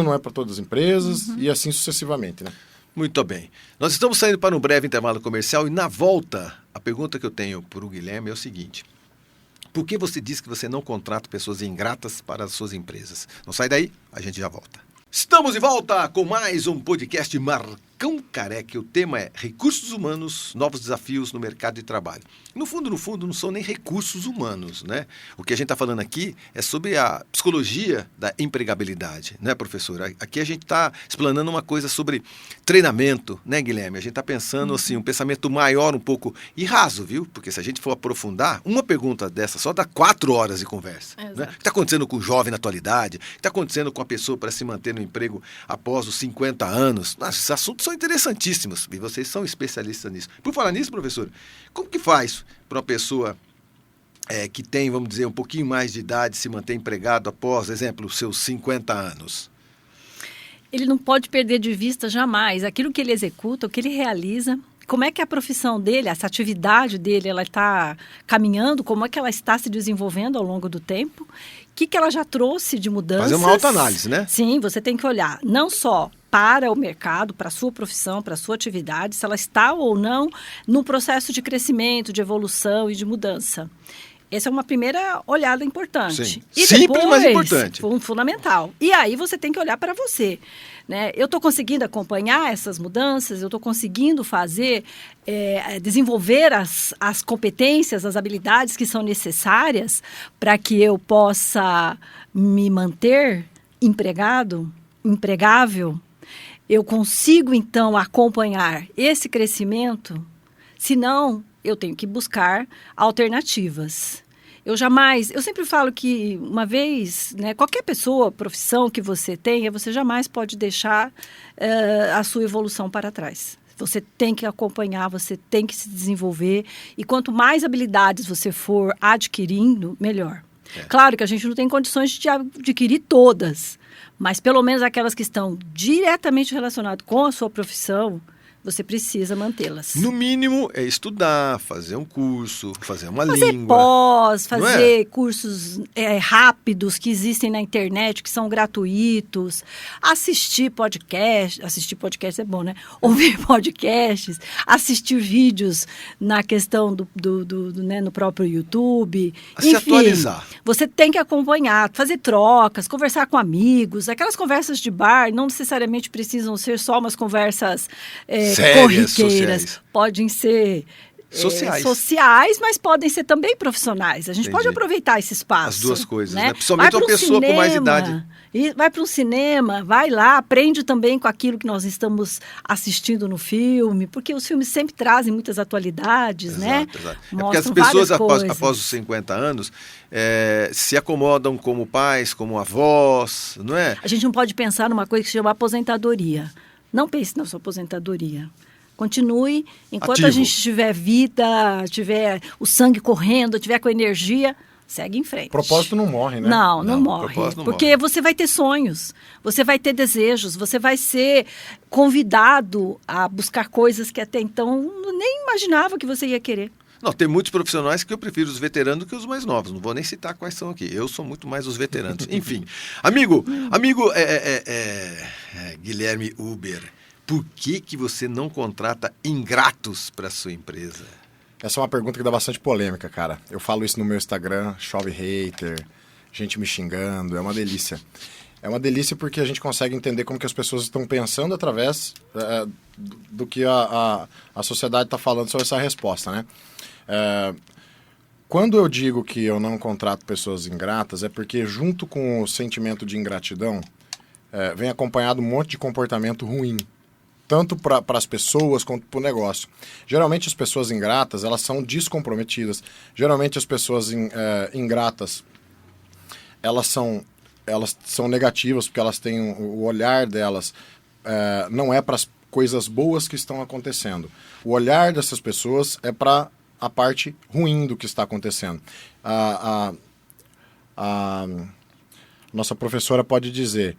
não é para todas as empresas, e assim sucessivamente, né? Muito bem. Nós estamos saindo para um breve intervalo comercial e na volta, a pergunta que eu tenho para o Guilherme é o seguinte. Por que você diz que você não contrata pessoas ingratas para as suas empresas? Não sai daí, a gente já volta. Estamos de volta com mais um podcast Marcão Careca. O tema é recursos humanos, novos desafios no mercado de trabalho. No fundo, não são nem recursos humanos, né? O que a gente está falando aqui é sobre a psicologia da empregabilidade, né, professor? Aqui a gente está explanando uma coisa sobre treinamento, né, Guilherme? A gente está pensando assim, um pensamento maior um pouco e raso, viu? Porque se a gente for aprofundar, uma pergunta dessa só dá 4 horas de conversa. Né? O que está acontecendo com o jovem na atualidade? O que está acontecendo com a pessoa para se manter no emprego após os 50 anos? Nossa, esses assuntos são interessantíssimos e vocês são especialistas nisso. Por falar nisso, professor, como que faz para uma pessoa que tem, vamos dizer, um pouquinho mais de idade se manter empregado após, exemplo, os seus 50 anos? Ele não pode perder de vista jamais aquilo que ele executa, o que ele realiza, como é que a profissão dele, essa atividade dele, ela está caminhando, como é que ela está se desenvolvendo ao longo do tempo, o que ela já trouxe de mudanças. Fazer uma autoanálise, né? Sim, você tem que olhar não só para o mercado, para a sua profissão, para a sua atividade, se ela está ou não no processo de crescimento, de evolução e de mudança. Essa é uma primeira olhada importante. Sim. E Simples, depois, mas importante. Fundamental. E aí você tem que olhar para você. Né? Eu estou conseguindo acompanhar essas mudanças, eu estou conseguindo desenvolver as competências, as habilidades que são necessárias para que eu possa me manter empregado, empregável. Eu consigo, então, acompanhar esse crescimento? Se não, eu tenho que buscar alternativas. Eu sempre falo que uma vez, né, qualquer pessoa, profissão que você tenha, você jamais pode deixar a sua evolução para trás. Você tem que acompanhar, você tem que se desenvolver e quanto mais habilidades você for adquirindo, melhor. Claro que a gente não tem condições de adquirir todas, mas pelo menos aquelas que estão diretamente relacionadas com a sua profissão, você precisa mantê-las. No mínimo, é estudar, fazer um curso, fazer uma língua. Fazer pós, fazer cursos rápidos que existem na internet, que são gratuitos. Assistir podcast é bom, né? Ouvir podcasts, assistir vídeos na questão né, no próprio YouTube. Enfim, se atualizar. Você tem que acompanhar, fazer trocas, conversar com amigos. Aquelas conversas de bar não necessariamente precisam ser só umas conversas... sérias, corriqueiras, sociais. Podem ser sociais, mas podem ser também profissionais. A gente pode aproveitar esse espaço. As duas coisas, né? Principalmente uma pessoa com mais idade. E vai para um cinema, vai lá, aprende também com aquilo que nós estamos assistindo no filme, porque os filmes sempre trazem muitas atualidades, né? Exato. Porque as pessoas, após os 50 anos, se acomodam como pais, como avós, não é? A gente não pode pensar numa coisa que se chama aposentadoria. Não pense na sua aposentadoria. Continue, enquanto ativo. A gente tiver vida, tiver o sangue correndo, tiver com energia, segue em frente. O propósito não morre, né? Não morre. Porque você vai ter sonhos, você vai ter desejos, você vai ser convidado a buscar coisas que até então nem imaginava que você ia querer. Não, tem muitos profissionais que eu prefiro os veteranos do que os mais novos. Não vou nem citar quais são aqui. Eu sou muito mais os veteranos. Enfim. Amigo Guilherme Huber, por que você não contrata ingratos para sua empresa? Essa é uma pergunta que dá bastante polêmica, cara. Eu falo isso no meu Instagram, chove hater, gente me xingando, é uma delícia. É uma delícia porque a gente consegue entender como que as pessoas estão pensando através do que a sociedade está falando sobre essa resposta, né? Quando eu digo que eu não contrato pessoas ingratas, é porque junto com o sentimento de ingratidão, vem acompanhado um monte de comportamento ruim. Tanto para as pessoas quanto para o negócio. Geralmente as pessoas ingratas, elas são descomprometidas. Geralmente as pessoas ingratas, elas são negativas, porque elas têm o olhar delas, não é para as coisas boas que estão acontecendo. O olhar dessas pessoas é para a parte ruim do que está acontecendo. A nossa professora pode dizer,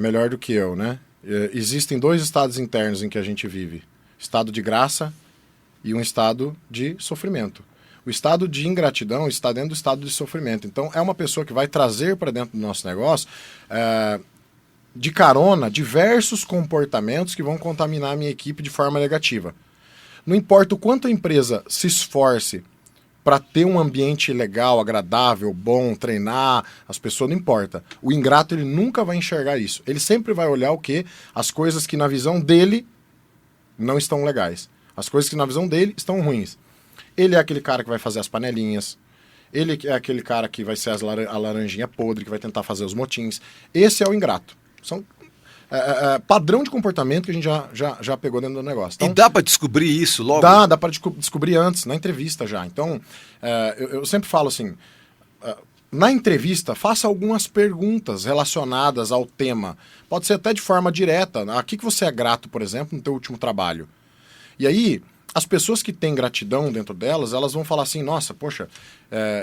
melhor do que eu, né? Existem dois estados internos em que a gente vive. Estado de graça e um estado de sofrimento. O estado de ingratidão está dentro do estado de sofrimento. Então, é uma pessoa que vai trazer para dentro do nosso negócio, de carona, diversos comportamentos que vão contaminar a minha equipe de forma negativa. Não importa o quanto a empresa se esforce para ter um ambiente legal, agradável, bom, treinar as pessoas, não importa. O ingrato, ele nunca vai enxergar isso. Ele sempre vai olhar o quê? As coisas que na visão dele não estão legais. As coisas que na visão dele estão ruins. Ele é aquele cara que vai fazer as panelinhas. Ele é aquele cara que vai ser a laranjinha podre, que vai tentar fazer os motins. Esse é o ingrato. São padrão de comportamento que a gente já pegou dentro do negócio. Então, e dá para descobrir isso logo? Dá para descobrir antes, na entrevista já. Então, eu sempre falo assim, na entrevista, faça algumas perguntas relacionadas ao tema. Pode ser até de forma direta. A que você é grato, por exemplo, no teu último trabalho? E aí, as pessoas que têm gratidão dentro delas, elas vão falar assim, nossa, poxa,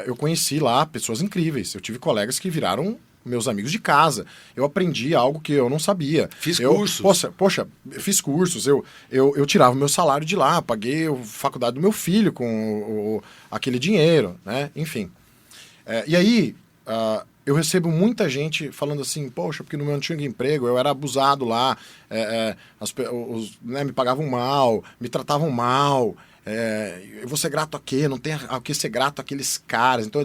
eu conheci lá pessoas incríveis. Eu tive colegas que viraram meus amigos de casa, eu aprendi algo que eu não sabia. Fiz cursos. Poxa, fiz cursos, eu tirava o meu salário de lá, paguei a faculdade do meu filho com aquele dinheiro, né? Enfim. E aí, eu recebo muita gente falando assim, poxa, porque no meu antigo emprego eu era abusado lá, me pagavam mal, me tratavam mal, eu vou ser grato a quê? Não tem a que ser grato àqueles caras. Então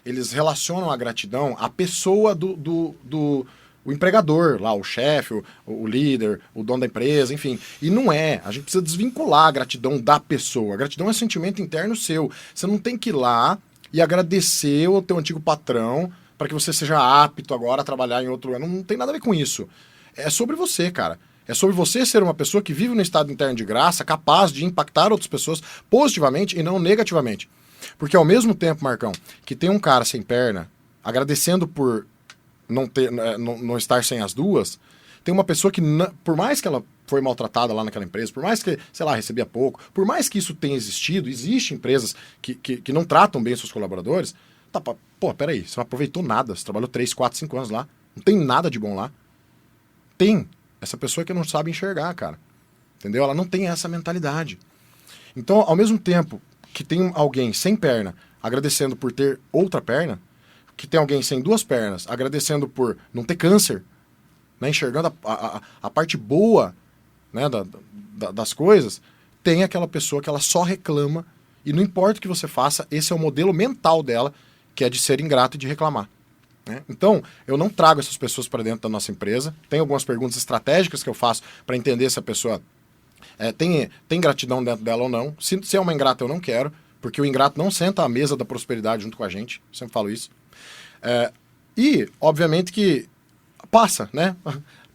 eles relacionam a gratidão à pessoa do empregador, lá, o chefe, o líder, o dono da empresa, enfim. E não é. A gente precisa desvincular a gratidão da pessoa. A gratidão é um sentimento interno seu. Você não tem que ir lá e agradecer o teu antigo patrão para que você seja apto agora a trabalhar em outro lugar. Não tem nada a ver com isso. É sobre você, cara. É sobre você ser uma pessoa que vive no estado interno de graça, capaz de impactar outras pessoas positivamente e não negativamente. Porque ao mesmo tempo, Marcão, que tem um cara sem perna, agradecendo por não estar sem as duas, tem uma pessoa que, por mais que ela foi maltratada lá naquela empresa, por mais que, sei lá, recebia pouco, por mais que isso tenha existido, existem empresas que não tratam bem seus colaboradores, peraí, você não aproveitou nada, você trabalhou 3, 4, 5 anos lá, não tem nada de bom lá. Tem. Essa pessoa que não sabe enxergar, cara. Entendeu? Ela não tem essa mentalidade. Então, ao mesmo tempo que tem alguém sem perna agradecendo por ter outra perna, que tem alguém sem duas pernas agradecendo por não ter câncer, né, enxergando a parte boa, né, das coisas, tem aquela pessoa que ela só reclama e não importa o que você faça, esse é o modelo mental dela, que é de ser ingrato e de reclamar. Né? Então, eu não trago essas pessoas para dentro da nossa empresa. Tem algumas perguntas estratégicas que eu faço para entender se a pessoa Tem gratidão dentro dela ou não. Se é uma ingrata, eu não quero, porque o ingrato não senta à mesa da prosperidade junto com a gente. Eu sempre falo isso. E, obviamente, que passa, né?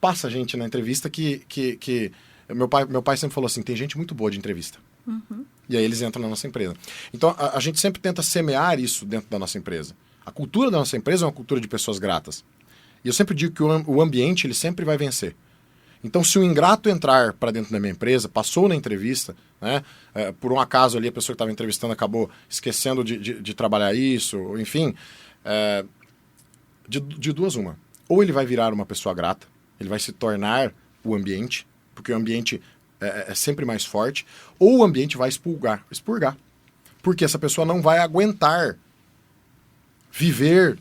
Passa gente na entrevista que meu pai sempre falou assim, tem gente muito boa de entrevista. Uhum. E aí eles entram na nossa empresa. Então, a gente sempre tenta semear isso dentro da nossa empresa. A cultura da nossa empresa é uma cultura de pessoas gratas. E eu sempre digo que o ambiente, ele sempre vai vencer. Então, se o ingrato entrar para dentro da minha empresa, passou na entrevista, né? Por um acaso ali a pessoa que estava entrevistando acabou esquecendo de trabalhar isso, enfim, de duas uma. Ou ele vai virar uma pessoa grata, ele vai se tornar o ambiente, porque o ambiente é sempre mais forte, ou o ambiente vai expurgar. Porque essa pessoa não vai aguentar viver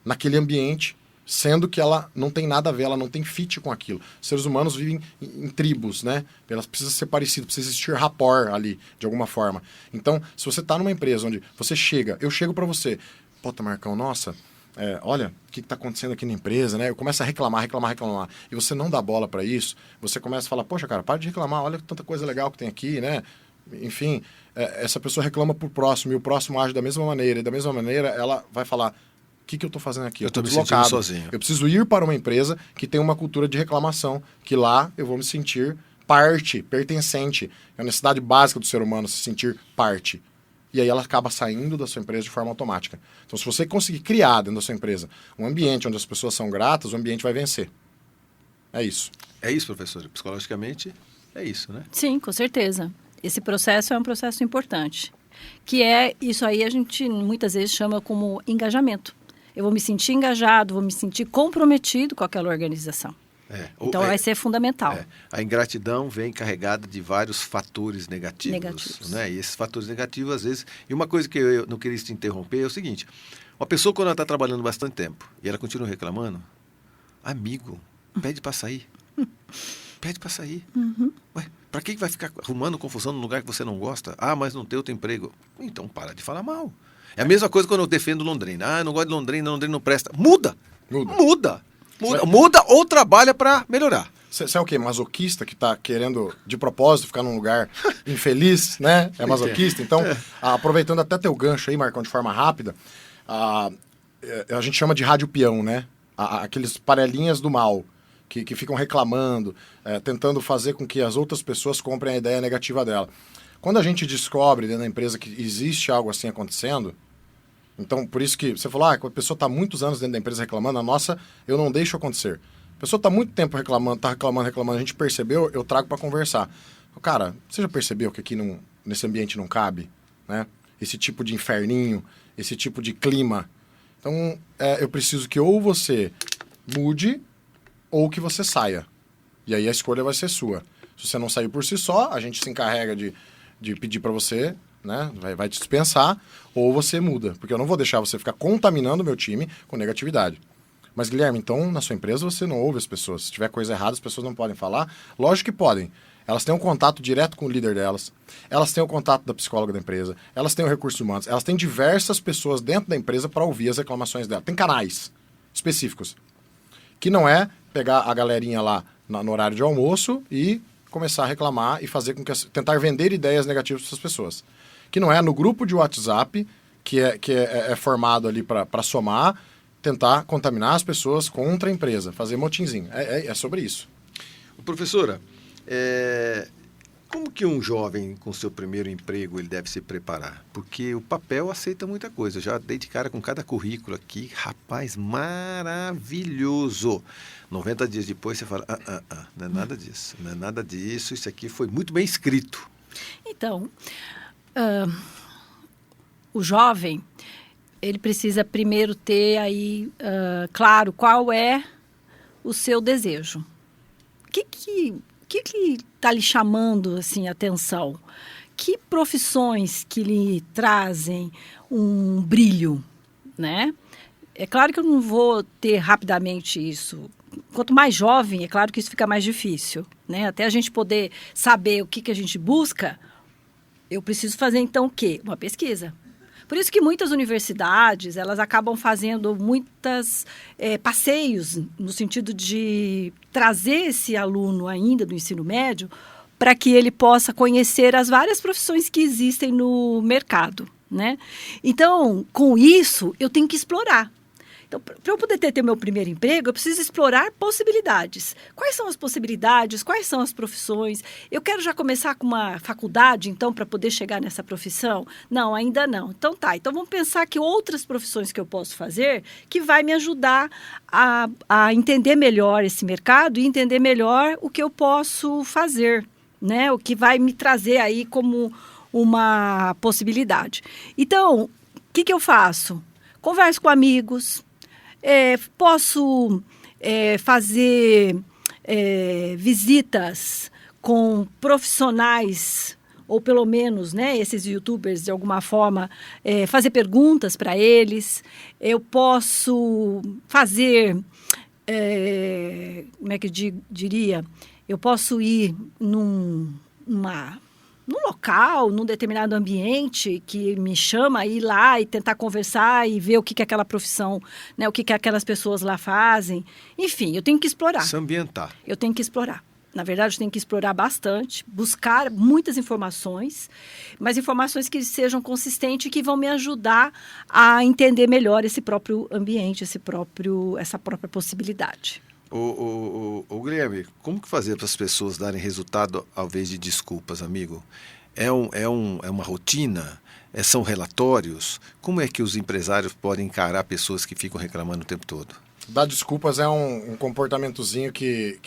naquele ambiente, sendo que ela não tem nada a ver, ela não tem fit com aquilo. Os seres humanos vivem em tribos, né? Elas precisam ser parecidas, precisa existir rapport ali, de alguma forma. Então, se você está numa empresa onde você chega, eu chego para você, puta, Marcão, nossa, olha, o que está acontecendo aqui na empresa, né? Eu começo a reclamar, e você não dá bola para isso, você começa a falar, poxa, cara, para de reclamar, olha tanta coisa legal que tem aqui, né? Enfim, essa pessoa reclama pro próximo, e o próximo age da mesma maneira, e da mesma maneira ela vai falar, o que eu estou fazendo aqui? Eu estou me deslocado. sentindo sozinho. Eu preciso ir para uma empresa que tem uma cultura de reclamação, que lá eu vou me sentir parte, pertencente. É a necessidade básica do ser humano se sentir parte. E aí ela acaba saindo da sua empresa de forma automática. Então, se você conseguir criar dentro da sua empresa um ambiente onde as pessoas são gratas, o ambiente vai vencer. É isso. É isso, professor. Psicologicamente, é isso, né? Sim, com certeza. Esse processo é um processo importante. Que é, isso aí a gente muitas vezes chama como engajamento. Eu vou me sentir engajado, vou me sentir comprometido com aquela organização. Então vai ser fundamental. A ingratidão vem carregada de vários fatores negativos. Né? E esses fatores negativos, às vezes... E uma coisa que eu não queria te interromper é o seguinte. Uma pessoa, quando ela está trabalhando bastante tempo e ela continua reclamando, amigo, pede para sair. Pede para sair. Uhum. Ué, para que vai ficar arrumando confusão num lugar que você não gosta? Ah, mas não tem outro emprego. Então para de falar mal. É a mesma coisa quando eu defendo Londrina. Ah, eu não gosto de Londrina não presta. Muda ou trabalha para melhorar. Você é o quê? Masoquista que está querendo, de propósito, ficar num lugar infeliz, né? É masoquista? Então, aproveitando até teu gancho aí, Marcão, de forma rápida, a gente chama de rádio peão, né? Aqueles panelinhas do mal que ficam reclamando, tentando fazer com que as outras pessoas comprem a ideia negativa dela. Quando a gente descobre dentro da empresa que existe algo assim acontecendo, então, por isso que você falou, a pessoa está muitos anos dentro da empresa reclamando, a nossa, eu não deixo acontecer. A pessoa está muito tempo reclamando, a gente percebeu, eu trago para conversar. Cara, você já percebeu que aqui nesse ambiente não cabe, né? Esse tipo de inferninho, esse tipo de clima. Então, eu preciso que ou você mude ou que você saia. E aí a escolha vai ser sua. Se você não sair por si só, a gente se encarrega de pedir para você, né? Vai te dispensar, ou você muda. Porque eu não vou deixar você ficar contaminando o meu time com negatividade. Mas, Guilherme, então, na sua empresa você não ouve as pessoas. Se tiver coisa errada, as pessoas não podem falar. Lógico que podem. Elas têm um contato direto com o líder delas. Elas têm o contato da psicóloga da empresa. Elas têm o recursos humanos. Elas têm diversas pessoas dentro da empresa para ouvir as reclamações dela. Tem canais específicos. Que não é pegar a galerinha lá no horário de almoço e começar a reclamar e fazer com que tentar vender ideias negativas para essas pessoas. Que não é no grupo de WhatsApp que é formado ali para somar, tentar contaminar as pessoas contra a empresa, fazer motinzinho. É sobre isso. Professora, como que um jovem com seu primeiro emprego ele deve se preparar? Porque o papel aceita muita coisa. Eu já dei de cara com cada currículo aqui. Rapaz, maravilhoso. 90 dias depois você fala, não é nada disso. Não é nada disso. Isso aqui foi muito bem escrito. Então, o jovem, ele precisa primeiro ter aí, claro, qual é o seu desejo. O que está lhe chamando assim, a atenção? Que profissões que lhe trazem um brilho, né? É claro que eu não vou ter rapidamente isso. Quanto mais jovem, é claro que isso fica mais difícil, né? Até a gente poder saber o que a gente busca, eu preciso fazer então o quê? Uma pesquisa. Por isso que muitas universidades, elas acabam fazendo muitos passeios no sentido de trazer esse aluno ainda do ensino médio para que ele possa conhecer as várias profissões que existem no mercado, né? Então, com isso, eu tenho que explorar. Então, para eu poder ter meu primeiro emprego, eu preciso explorar possibilidades. Quais são as possibilidades? Quais são as profissões? Eu quero já começar com uma faculdade, então, para poder chegar nessa profissão? Não, ainda não. Então, tá. Então, vamos pensar que outras profissões que eu posso fazer que vai me ajudar a entender melhor esse mercado e entender melhor o que eu posso fazer, né? O que vai me trazer aí como uma possibilidade. Então, o que eu faço? Converso com amigos. Posso fazer visitas com profissionais, ou pelo menos, né, esses youtubers, de alguma forma, fazer perguntas para eles. Eu posso fazer, como é que diria? Eu posso ir num local, num determinado ambiente que me chama a ir lá e tentar conversar e ver o que aquela profissão, né, o que aquelas pessoas lá fazem. Enfim, eu tenho que explorar. Se ambientar. Eu tenho que explorar. Na verdade, eu tenho que explorar bastante, buscar muitas informações, mas informações que sejam consistentes e que vão me ajudar a entender melhor esse próprio ambiente, essa própria possibilidade. O Guilherme, como que fazer para as pessoas darem resultado ao invés de desculpas, amigo? É uma rotina? São relatórios? Como é que os empresários podem encarar pessoas que ficam reclamando o tempo todo? Dar desculpas é um comportamentozinho que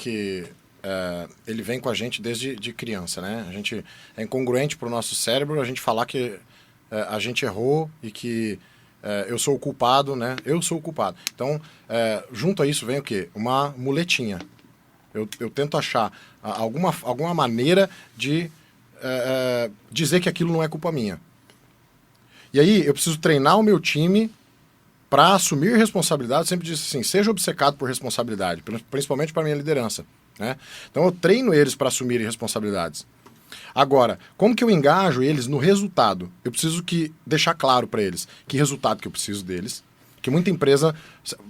ele vem com a gente desde de criança, né? A gente é incongruente para o nosso cérebro a gente falar que a gente errou e que eu sou o culpado, né? Eu sou o culpado. Então, junto a isso vem o quê? Uma muletinha. Eu tento achar alguma maneira de dizer que aquilo não é culpa minha. E aí, eu preciso treinar o meu time para assumir responsabilidade. Eu sempre disse assim, seja obcecado por responsabilidade, principalmente para a minha liderança, né? Então, eu treino eles para assumirem responsabilidades. Agora, como que eu engajo eles no resultado? Eu preciso deixar claro para eles que resultado que eu preciso deles. Que muita empresa,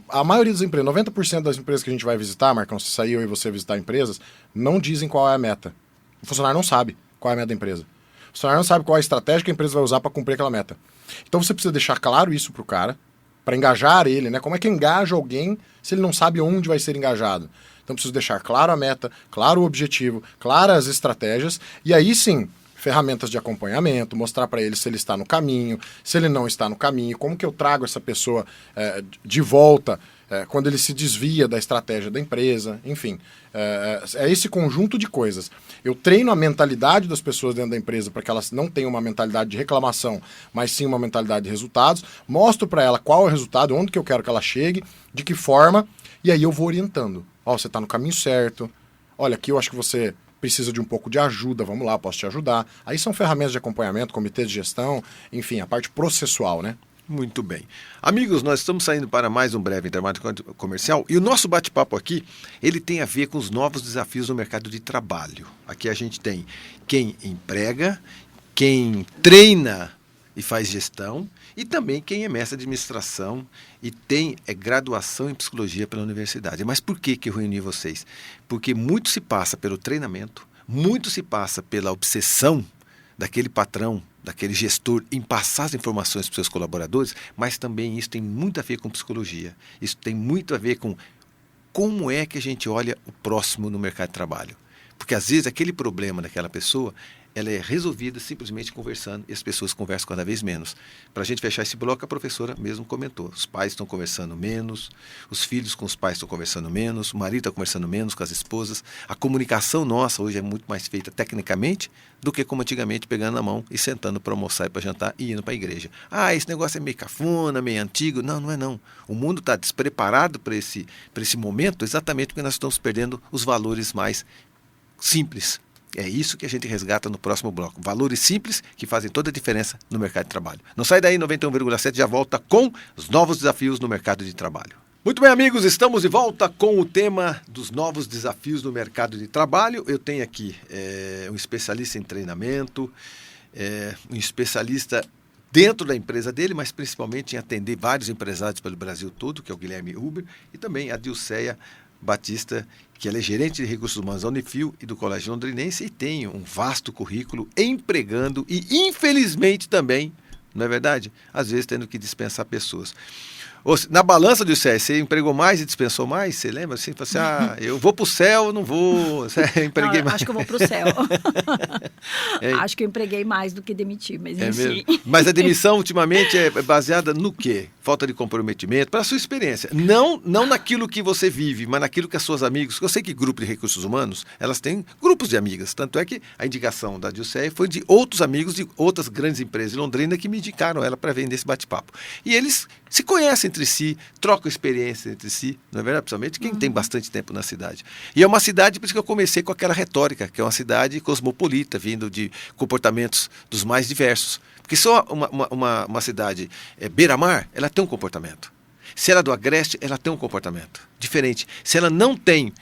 a maioria das empresas, 90% das empresas que a gente vai visitar, Marcão, se sair eu e você visitar empresas, não dizem qual é a meta. O funcionário não sabe qual é a meta da empresa. O funcionário não sabe qual é a estratégia que a empresa vai usar para cumprir aquela meta. Então você precisa deixar claro isso para o cara, para engajar ele, né? Como é que engaja alguém se ele não sabe onde vai ser engajado? Então preciso deixar claro a meta, claro o objetivo, claras as estratégias, e aí sim, ferramentas de acompanhamento, mostrar para ele se ele está no caminho, se ele não está no caminho, como que eu trago essa pessoa de volta quando ele se desvia da estratégia da empresa, enfim. É esse conjunto de coisas. Eu treino a mentalidade das pessoas dentro da empresa para que elas não tenham uma mentalidade de reclamação, mas sim uma mentalidade de resultados, mostro para ela qual é o resultado, onde que eu quero que ela chegue, de que forma, e aí eu vou orientando. Você está no caminho certo, olha, aqui eu acho que você precisa de um pouco de ajuda, vamos lá, posso te ajudar. Aí são ferramentas de acompanhamento, comitê de gestão, enfim, a parte processual, né? Muito bem. Amigos, nós estamos saindo para mais um breve intervalo comercial e o nosso bate-papo aqui, ele tem a ver com os novos desafios no mercado de trabalho. Aqui a gente tem quem emprega, quem treina e faz gestão e também quem é mestre de administração e tem graduação em psicologia pela universidade. Mas por que eu reuni vocês? Porque muito se passa pelo treinamento, muito se passa pela obsessão daquele patrão, daquele gestor em passar as informações para os seus colaboradores, mas também isso tem muito a ver com psicologia. Isso tem muito a ver com como é que a gente olha o próximo no mercado de trabalho. Porque às vezes aquele problema daquela pessoa, ela é resolvida simplesmente conversando e as pessoas conversam cada vez menos. Para a gente fechar esse bloco, a professora mesmo comentou. Os pais estão conversando menos, os filhos com os pais estão conversando menos, o marido está conversando menos com as esposas. A comunicação nossa hoje é muito mais feita tecnicamente do que como antigamente, pegando na mão e sentando para almoçar e para jantar e indo para a igreja. Esse negócio é meio cafona, meio antigo. Não, não é não. O mundo está despreparado para esse momento exatamente porque nós estamos perdendo os valores mais simples. É isso que a gente resgata no próximo bloco. Valores simples que fazem toda a diferença no mercado de trabalho. Não sai daí, 91,7 já volta com os novos desafios no mercado de trabalho. Muito bem, amigos, estamos de volta com o tema dos novos desafios no mercado de trabalho. Eu tenho aqui um especialista em treinamento, um especialista dentro da empresa dele, mas principalmente em atender vários empresários pelo Brasil todo, que é o Guilherme Huber, e também a Dilceia Batista, que ela é gerente de recursos humanos da Unifil e do Colégio Londrinense e tem um vasto currículo empregando e, infelizmente, também, não é verdade? Às vezes tendo que dispensar pessoas. Na balança do céu, você empregou mais e dispensou mais? Você lembra? Assim, você, eu vou para o céu, não vou. Eu empreguei mais. Acho que eu vou para o céu. Acho que eu empreguei mais do que demiti, mas enfim. Mesmo? Mas a demissão, ultimamente, é baseada no quê? Falta de comprometimento, para a sua experiência. Não naquilo que você vive, mas naquilo que as suas amigas... Eu sei que grupo de recursos humanos, elas têm grupos de amigas. Tanto é que a indicação da Dilceia foi de outros amigos de outras grandes empresas de Londrina que me indicaram ela para vir nesse bate-papo. E eles se conhecem entre si, trocam experiências entre si, não é verdade? Principalmente quem tem bastante tempo na cidade. E é uma cidade, por isso que eu comecei com aquela retórica, que é uma cidade cosmopolita, vindo de comportamentos dos mais diversos. Porque só uma cidade beira-mar, ela tem um comportamento. Se ela é do agreste, ela tem um comportamento diferente. Se ela não tem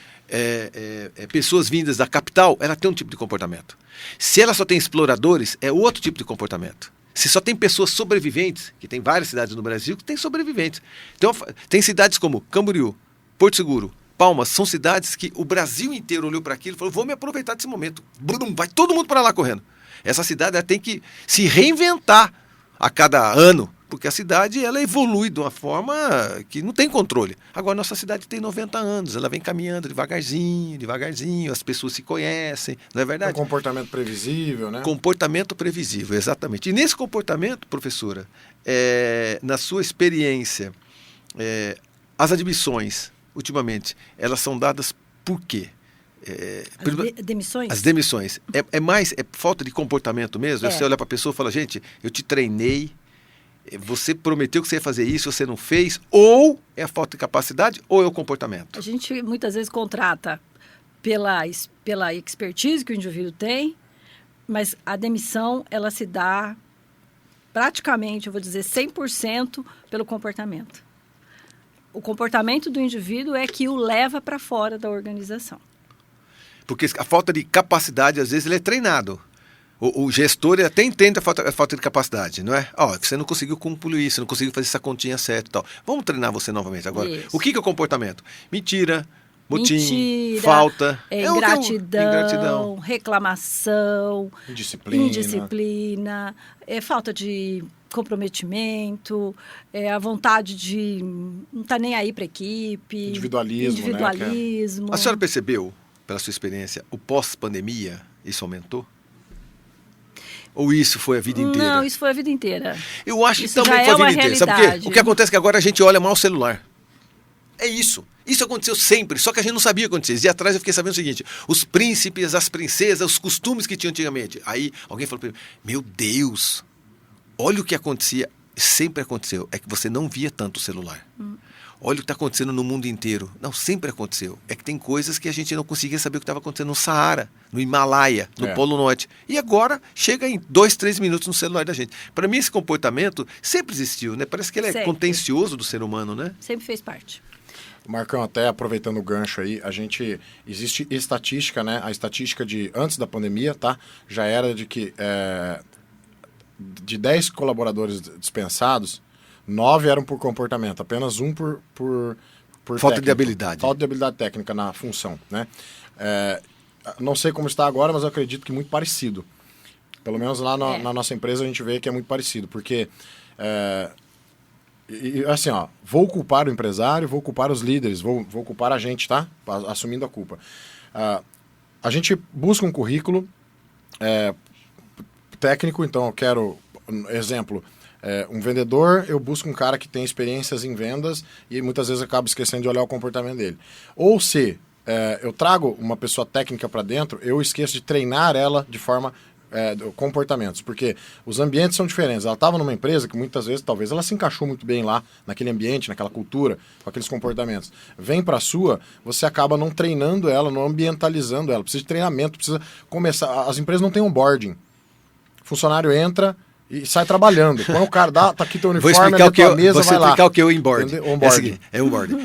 pessoas vindas da capital, ela tem um tipo de comportamento. Se ela só tem exploradores, é outro tipo de comportamento. Se só tem pessoas sobreviventes, que tem várias cidades no Brasil que tem sobreviventes. Então, tem cidades como Camboriú, Porto Seguro, Palmas, são cidades que o Brasil inteiro olhou para aquilo e falou, vou me aproveitar desse momento. Brum, vai todo mundo para lá correndo. Essa cidade ela tem que se reinventar a cada ano, porque a cidade ela evolui de uma forma que não tem controle. Agora, nossa cidade tem 90 anos, ela vem caminhando devagarzinho, as pessoas se conhecem, não é verdade? Um comportamento previsível, né? Comportamento previsível, exatamente. E nesse comportamento, professora, na sua experiência, as admissões, ultimamente, elas são dadas por quê? Demissões? As demissões. É mais falta de comportamento mesmo? Você olha para a pessoa e fala, gente, eu te treinei, você prometeu que você ia fazer isso, você não fez, ou é a falta de capacidade, ou é o comportamento? A gente muitas vezes contrata pela expertise que o indivíduo tem, mas a demissão, ela se dá praticamente, eu vou dizer, 100% pelo comportamento. O comportamento do indivíduo é que o leva para fora da organização. Porque a falta de capacidade, às vezes, ele é treinado. O gestor ele até entende a falta de capacidade, não é? Você não conseguiu concluir isso, não conseguiu fazer essa continha certa e tal. Vamos treinar você novamente agora. Isso. O que é o comportamento? Mentira, motim, falta. Ingratidão, reclamação, indisciplina, falta de comprometimento, a vontade de não estar nem aí para a equipe. Individualismo. Né? A senhora percebeu, pela sua experiência, o pós-pandemia, isso aumentou? Ou isso foi a vida inteira? Não, isso foi a vida inteira. Eu acho que também foi a vida inteira. Sabe por quê? O que acontece é que agora a gente olha mal o celular. É isso. Isso aconteceu sempre, só que a gente não sabia o que acontecia. E atrás eu fiquei sabendo o seguinte, os príncipes, as princesas, os costumes que tinham antigamente. Aí alguém falou para mim, meu Deus, olha o que acontecia, sempre aconteceu, é que você não via tanto o celular. Olha o que está acontecendo no mundo inteiro. Não, sempre aconteceu. É que tem coisas que a gente não conseguia saber o que estava acontecendo no Saara, no Himalaia, no Polo Norte. E agora chega em 2, 3 minutos no celular da gente. Para mim, esse comportamento sempre existiu, né? Parece que ele é contencioso do ser humano, né? Sempre fez parte. Marcão, até aproveitando o gancho aí, existe estatística, né? A estatística de antes da pandemia, tá? Já era de que de 10 colaboradores dispensados, 9 eram por comportamento, apenas um por falta de habilidade. Falta de habilidade técnica na função, né? Não sei como está agora, mas eu acredito que muito parecido. Pelo menos lá na nossa empresa a gente vê que é muito parecido, porque assim, vou culpar o empresário, vou culpar os líderes, vou culpar a gente, tá? Assumindo a culpa. A gente busca um currículo técnico, então eu quero, exemplo, um vendedor, eu busco um cara que tem experiências em vendas e muitas vezes eu acabo esquecendo de olhar o comportamento dele. Ou se eu trago uma pessoa técnica para dentro, eu esqueço de treinar ela de forma comportamentos, porque os ambientes são diferentes. Ela estava numa empresa que muitas vezes, talvez, ela se encaixou muito bem lá, naquele ambiente, naquela cultura, com aqueles comportamentos. Vem para a sua, você acaba não treinando ela, não ambientalizando ela. Precisa de treinamento, precisa começar. As empresas não têm onboarding. O funcionário entra e sai trabalhando. Quando o cara tá aqui teu uniforme, vou explicar o que é o onboarding.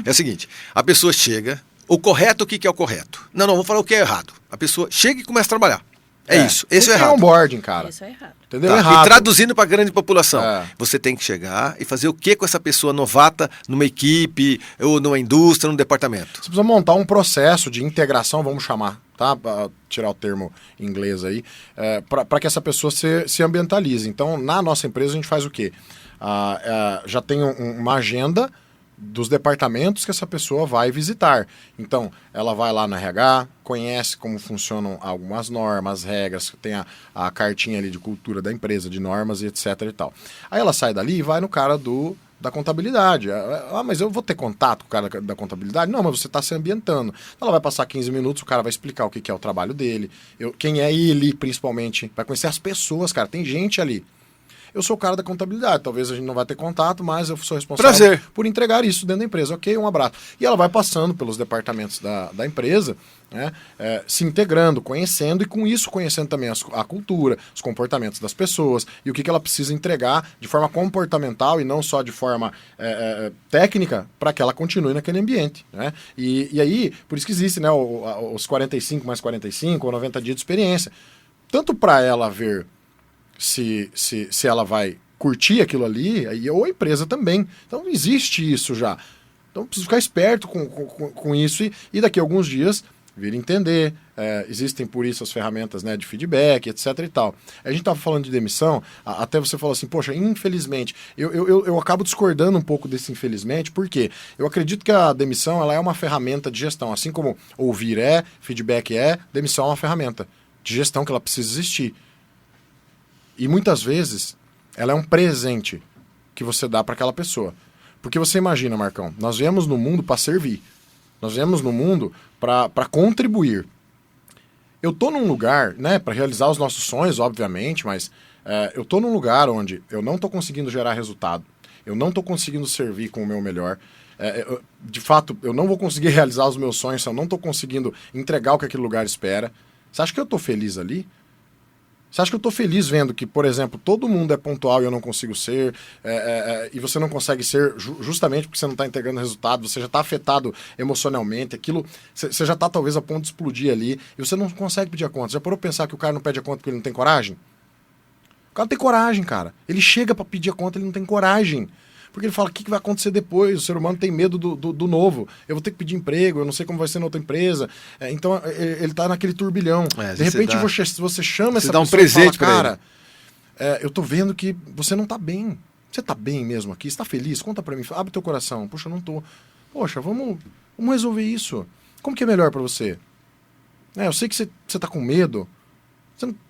É o seguinte, a pessoa chega, o correto, o que é o correto? Não, vou falar o que é errado. A pessoa chega e começa a trabalhar. É isso. Esse é Não tem errado. onboarding, cara. Isso é errado. Entendeu? Tá, Errado. e traduzindo para a grande população, É. você tem que chegar e fazer o que com essa pessoa novata numa equipe, ou numa indústria, num departamento? Você precisa montar um processo de integração, vamos chamar, tá? Pra tirar o termo em inglês aí, para que essa pessoa se ambientalize. Então, na nossa empresa, a gente faz o quê? Já tem uma agenda dos departamentos que essa pessoa vai visitar. Então, ela vai lá no RH, conhece como funcionam algumas normas, regras, tem a cartinha ali de cultura da empresa, de normas e etc e tal. Aí ela sai dali e vai no cara da contabilidade. Mas eu vou ter contato com o cara da contabilidade? Não, mas você está se ambientando. Então ela vai passar 15 minutos, o cara vai explicar o que é o trabalho dele, quem é ele, principalmente. Vai conhecer as pessoas, cara. Tem gente ali. Eu sou o cara da contabilidade, talvez a gente não vai ter contato, mas eu sou responsável por entregar isso dentro da empresa. Ok, um abraço. E ela vai passando pelos departamentos da empresa, né, se integrando, conhecendo, e com isso conhecendo também a cultura, os comportamentos das pessoas, e o que ela precisa entregar de forma comportamental e não só de forma técnica, para que ela continue naquele ambiente. Né? E aí, por isso que existe, né, os 45 mais 45 ou 90 dias de experiência. Tanto para ela ver se ela vai curtir aquilo ali, ou a empresa também. Então existe isso já. Então preciso ficar esperto com isso e daqui a alguns dias vir entender. Existem por isso as ferramentas, né, de feedback, etc e tal. A gente estava falando de demissão, até você falou assim, poxa, infelizmente, eu acabo discordando um pouco desse infelizmente, porque eu acredito que a demissão ela é uma ferramenta de gestão, assim como ouvir feedback demissão é uma ferramenta de gestão que ela precisa existir. E muitas vezes ela é um presente que você dá para aquela pessoa. Porque você imagina, Marcão, nós viemos no mundo para servir. Nós viemos no mundo para contribuir. Eu tô num lugar, né, para realizar os nossos sonhos, obviamente, mas eu tô num lugar onde eu não tô conseguindo gerar resultado. Eu não tô conseguindo servir com o meu melhor. De fato, eu não vou conseguir realizar os meus sonhos se eu não tô conseguindo entregar o que aquele lugar espera. Você acha que eu tô feliz ali? Você acha que eu estou feliz vendo que, por exemplo, todo mundo é pontual e eu não consigo ser, e você não consegue ser justamente porque você não está entregando resultado, você já está afetado emocionalmente, aquilo, você já está talvez a ponto de explodir ali, e você não consegue pedir a conta. Já parou pra pensar que o cara não pede a conta porque ele não tem coragem? O cara não tem coragem, cara. Ele chega para pedir a conta, ele não tem coragem. Porque ele fala, o que vai acontecer depois? O ser humano tem medo do novo. Eu vou ter que pedir emprego, eu não sei como vai ser na outra empresa. Então, ele tá naquele turbilhão. De repente, você chama essa pessoa dá um presente e fala, cara, eu tô vendo que você não tá bem. Você tá bem mesmo aqui? Você tá feliz? Conta pra mim. Abre teu coração. Poxa, eu não tô. Poxa, vamos resolver isso. Como que é melhor pra você? Eu sei que você tá com medo.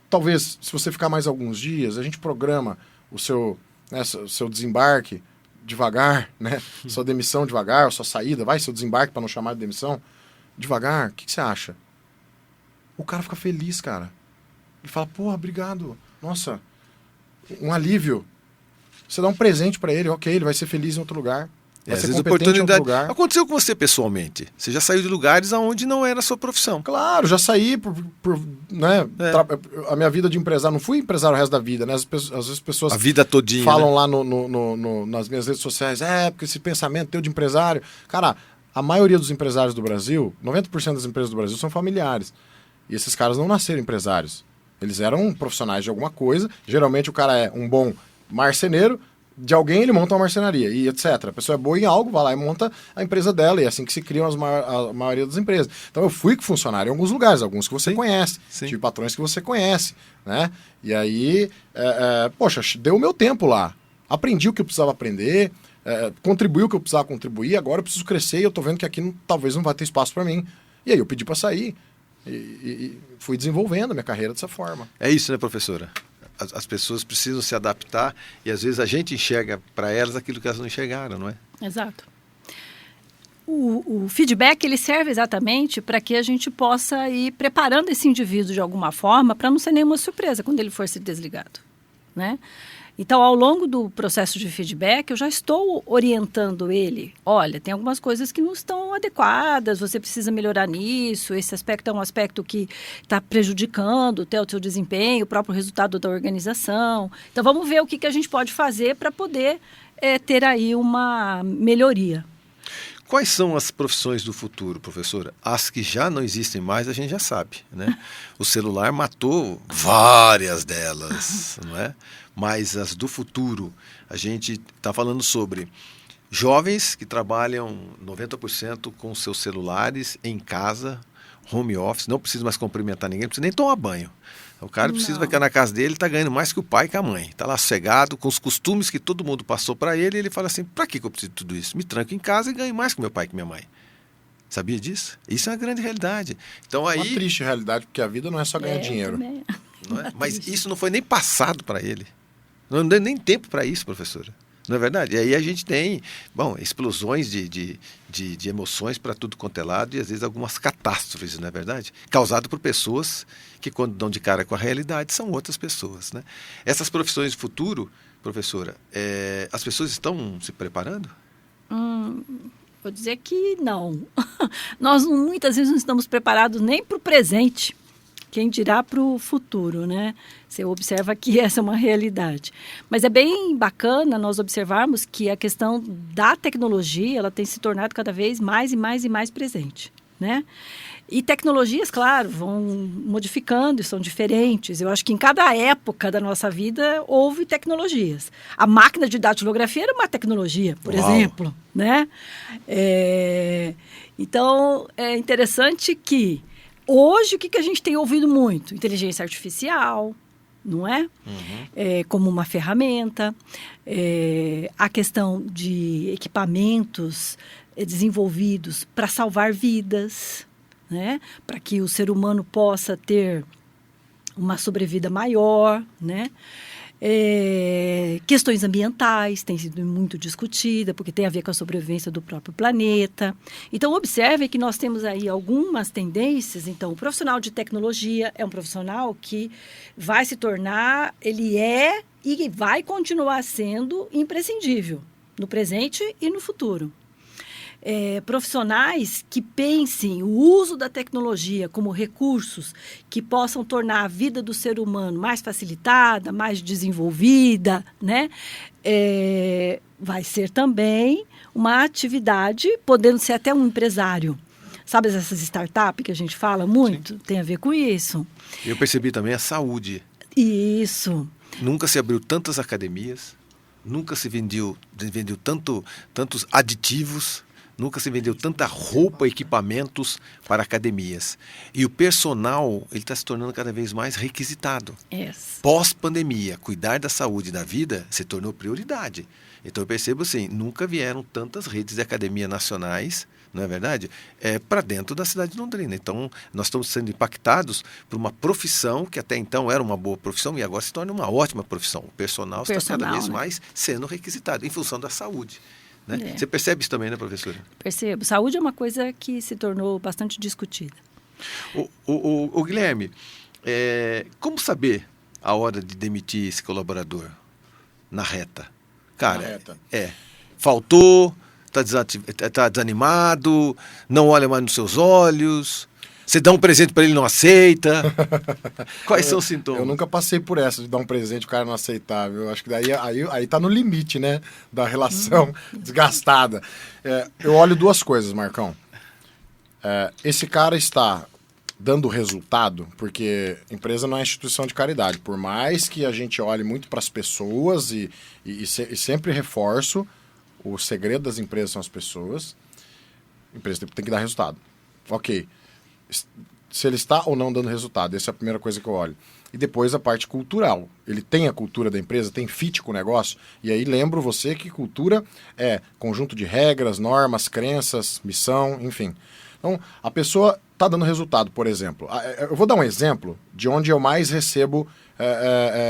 Talvez, se você ficar mais alguns dias, a gente programa o seu desembarque devagar, né? Sua demissão devagar, sua saída, seu desembarque para não chamar de demissão, devagar. O que você acha? O cara fica feliz, cara. Ele fala, porra, obrigado. Nossa, um alívio. Você dá um presente para ele, ok, ele vai ser feliz em outro lugar. Vai ser competente em outro lugar. Aconteceu com você pessoalmente. Você já saiu de lugares onde não era a sua profissão. Claro, já saí né? A minha vida de empresário, não fui empresário o resto da vida, né? Às vezes pessoas a vida todinha, falam, né? lá nas minhas redes sociais, porque esse pensamento teu de empresário. Cara, a maioria dos empresários do Brasil, 90% das empresas do Brasil são familiares. E esses caras não nasceram empresários. Eles eram profissionais de alguma coisa. Geralmente o cara é um bom marceneiro, de alguém ele monta uma marcenaria e etc. A pessoa é boa em algo, vai lá e monta a empresa dela, e é assim que se criam a maioria das empresas. Então eu fui funcionário em alguns lugares, alguns que você conhece, tive patrões que você conhece, né? E aí, poxa, deu o meu tempo lá. Aprendi o que eu precisava aprender, contribuí o que eu precisava contribuir, agora eu preciso crescer e eu tô vendo que aqui talvez não vai ter espaço para mim. E aí eu pedi para sair e fui desenvolvendo a minha carreira dessa forma. É isso, né, professora? As pessoas precisam se adaptar e às vezes a gente enxerga para elas aquilo que elas não enxergaram, não é? Exato. O feedback ele serve exatamente para que a gente possa ir preparando esse indivíduo de alguma forma para não ser nenhuma surpresa quando ele for ser desligado, né? Então, ao longo do processo de feedback, eu já estou orientando ele. Olha, tem algumas coisas que não estão adequadas, você precisa melhorar nisso, esse aspecto é um aspecto que está prejudicando até o seu desempenho, o próprio resultado da organização. Então, vamos ver o que a gente pode fazer para poder ter aí uma melhoria. Quais são as profissões do futuro, professora? As que já não existem mais, a gente já sabe, né? O celular matou várias delas, não é? Mas as do futuro, a gente está falando sobre jovens que trabalham 90% com seus celulares em casa, home office, não precisa mais cumprimentar ninguém, não precisa nem tomar banho. O cara precisa ficar na casa dele, está ganhando mais que o pai e que a mãe. Está lá sossegado, com os costumes que todo mundo passou para ele, e ele fala assim, para que eu preciso de tudo isso? Me tranco em casa e ganho mais que meu pai e que minha mãe. Sabia disso? Isso é uma grande realidade. Então, aí, uma triste realidade, porque a vida não é só ganhar dinheiro. Não é? Mas isso não foi nem passado para ele. Não deu nem tempo para isso, professora. Não é verdade? E aí a gente tem, explosões de emoções para tudo quanto é lado e às vezes algumas catástrofes, não é verdade? Causado por pessoas que quando dão de cara com a realidade são outras pessoas, né? Essas profissões de futuro, professora, as pessoas estão se preparando? Vou dizer que não. Nós muitas vezes não estamos preparados nem para o presente. Quem dirá para o futuro, né? Você observa que essa é uma realidade. Mas é bem bacana nós observarmos que a questão da tecnologia, ela tem se tornado cada vez mais e mais e mais presente, né? E tecnologias, claro, vão modificando e são diferentes. Eu acho que em cada época da nossa vida houve tecnologias. A máquina de datilografia era uma tecnologia, por exemplo, né? Então, é interessante que hoje, o que a gente tem ouvido muito? Inteligência artificial, não é? Como uma ferramenta. A questão de equipamentos desenvolvidos para salvar vidas, né? Para que o ser humano possa ter uma sobrevida maior, né? Questões ambientais têm sido muito discutida, porque tem a ver com a sobrevivência do próprio planeta. Então, observe que nós temos aí algumas tendências. Então, o profissional de tecnologia é um profissional que vai se tornar, ele é e vai continuar sendo imprescindível no presente e no futuro. Profissionais que pensem o uso da tecnologia como recursos que possam tornar a vida do ser humano mais facilitada, mais desenvolvida, né? Vai ser também uma atividade, podendo ser até um empresário. Sabe essas startups que a gente fala muito? Sim. Tem a ver com isso. Eu percebi também a saúde. Isso. Nunca se abriu tantas academias, nunca se vendeu tantos aditivos, nunca se vendeu tanta roupa, equipamentos para academias. E o personal, ele está se tornando cada vez mais requisitado. Yes. Pós-pandemia, cuidar da saúde e da vida se tornou prioridade. Então eu percebo assim, nunca vieram tantas redes de academia nacionais, não é verdade? Para dentro da cidade de Londrina. Então nós estamos sendo impactados por uma profissão que até então era uma boa profissão e agora se torna uma ótima profissão. O personal está cada vez mais sendo requisitado em função da saúde. Né? Você percebe isso também, né, professora? Percebo. Saúde é uma coisa que se tornou bastante discutida. O Guilherme, como saber a hora de demitir esse colaborador na reta? Cara, faltou, está desanimado, não olha mais nos seus olhos, você dá um presente para ele e não aceita. Quais são os sintomas? Eu nunca passei por essa de dar um presente e o cara não aceitar. Eu acho que daí aí tá no limite, né? Da relação desgastada. Eu olho duas coisas, Marcão. Esse cara está dando resultado, porque empresa não é instituição de caridade. Por mais que a gente olhe muito para as pessoas e sempre reforço, o segredo das empresas são as pessoas. A empresa tem que dar resultado. Ok. Se ele está ou não dando resultado, essa é a primeira coisa que eu olho. E depois a parte cultural. Ele tem a cultura da empresa, tem fit com o negócio. E aí lembro você que cultura é conjunto de regras, normas, crenças, missão, enfim. Então, a pessoa está dando resultado, por exemplo. Eu vou dar um exemplo de onde eu mais recebo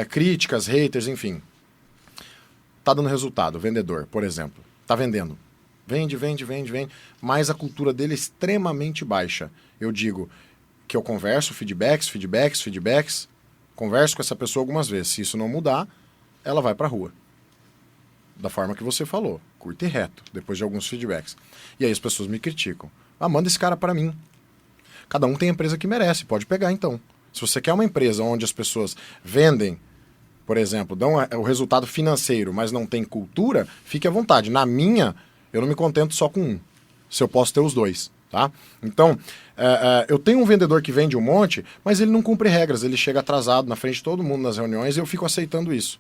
críticas, haters, enfim. Está dando resultado, vendedor, por exemplo. Está vendendo. Vende, mas a cultura dele é extremamente baixa. Eu digo que eu converso, feedbacks, converso com essa pessoa algumas vezes. Se isso não mudar, ela vai para a rua. Da forma que você falou, curto e reto, depois de alguns feedbacks. E aí as pessoas me criticam. Manda esse cara para mim. Cada um tem a empresa que merece, pode pegar então. Se você quer uma empresa onde as pessoas vendem, por exemplo, dão o resultado financeiro, mas não tem cultura, fique à vontade. Na minha, eu não me contento só com um. se eu posso ter os dois, tá? Então, eu tenho um vendedor que vende um monte, mas ele não cumpre regras, ele chega atrasado na frente de todo mundo nas reuniões e eu fico aceitando isso.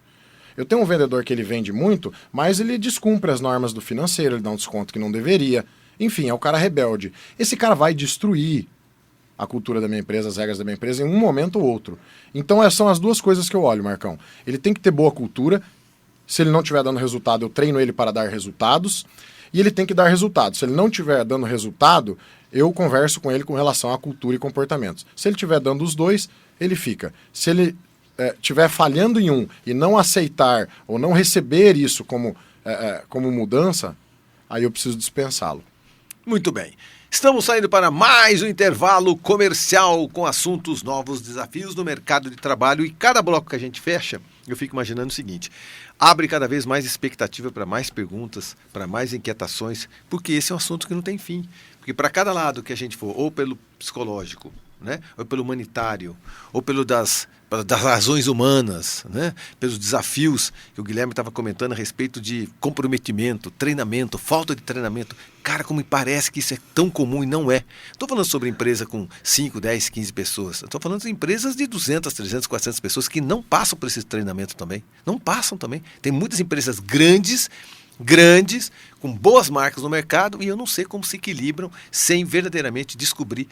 Eu tenho um vendedor que ele vende muito, mas ele descumpre as normas do financeiro, ele dá um desconto que não deveria. Enfim, é o cara rebelde. Esse cara vai destruir a cultura da minha empresa, as regras da minha empresa, em um momento ou outro. Então, são as duas coisas que eu olho, Marcão. Ele tem que ter boa cultura. Se ele não estiver dando resultado, eu treino ele para dar resultados. E ele tem que dar resultado. Se ele não estiver dando resultado, eu converso com ele com relação à cultura e comportamentos. Se ele estiver dando os dois, ele fica. Se ele estiver falhando em um e não aceitar ou não receber isso como mudança, aí eu preciso dispensá-lo. Muito bem. Estamos saindo para mais um intervalo comercial com assuntos novos, desafios no mercado de trabalho. E cada bloco que a gente fecha, eu fico imaginando o seguinte: abre cada vez mais expectativa para mais perguntas, para mais inquietações, porque esse é um assunto que não tem fim. Porque para cada lado que a gente for, ou pelo psicológico, né, ou pelo humanitário, ou pelo das razões humanas, né, pelos desafios que o Guilherme estava comentando a respeito de comprometimento, treinamento, falta de treinamento. Cara, como me parece que isso é tão comum e não é. Estou falando sobre empresa com 5, 10, 15 pessoas. Estou falando de empresas de 200, 300, 400 pessoas que não passam por esse treinamento também. Não passam também. Tem muitas empresas grandes, com boas marcas no mercado, e eu não sei como se equilibram sem verdadeiramente descobrir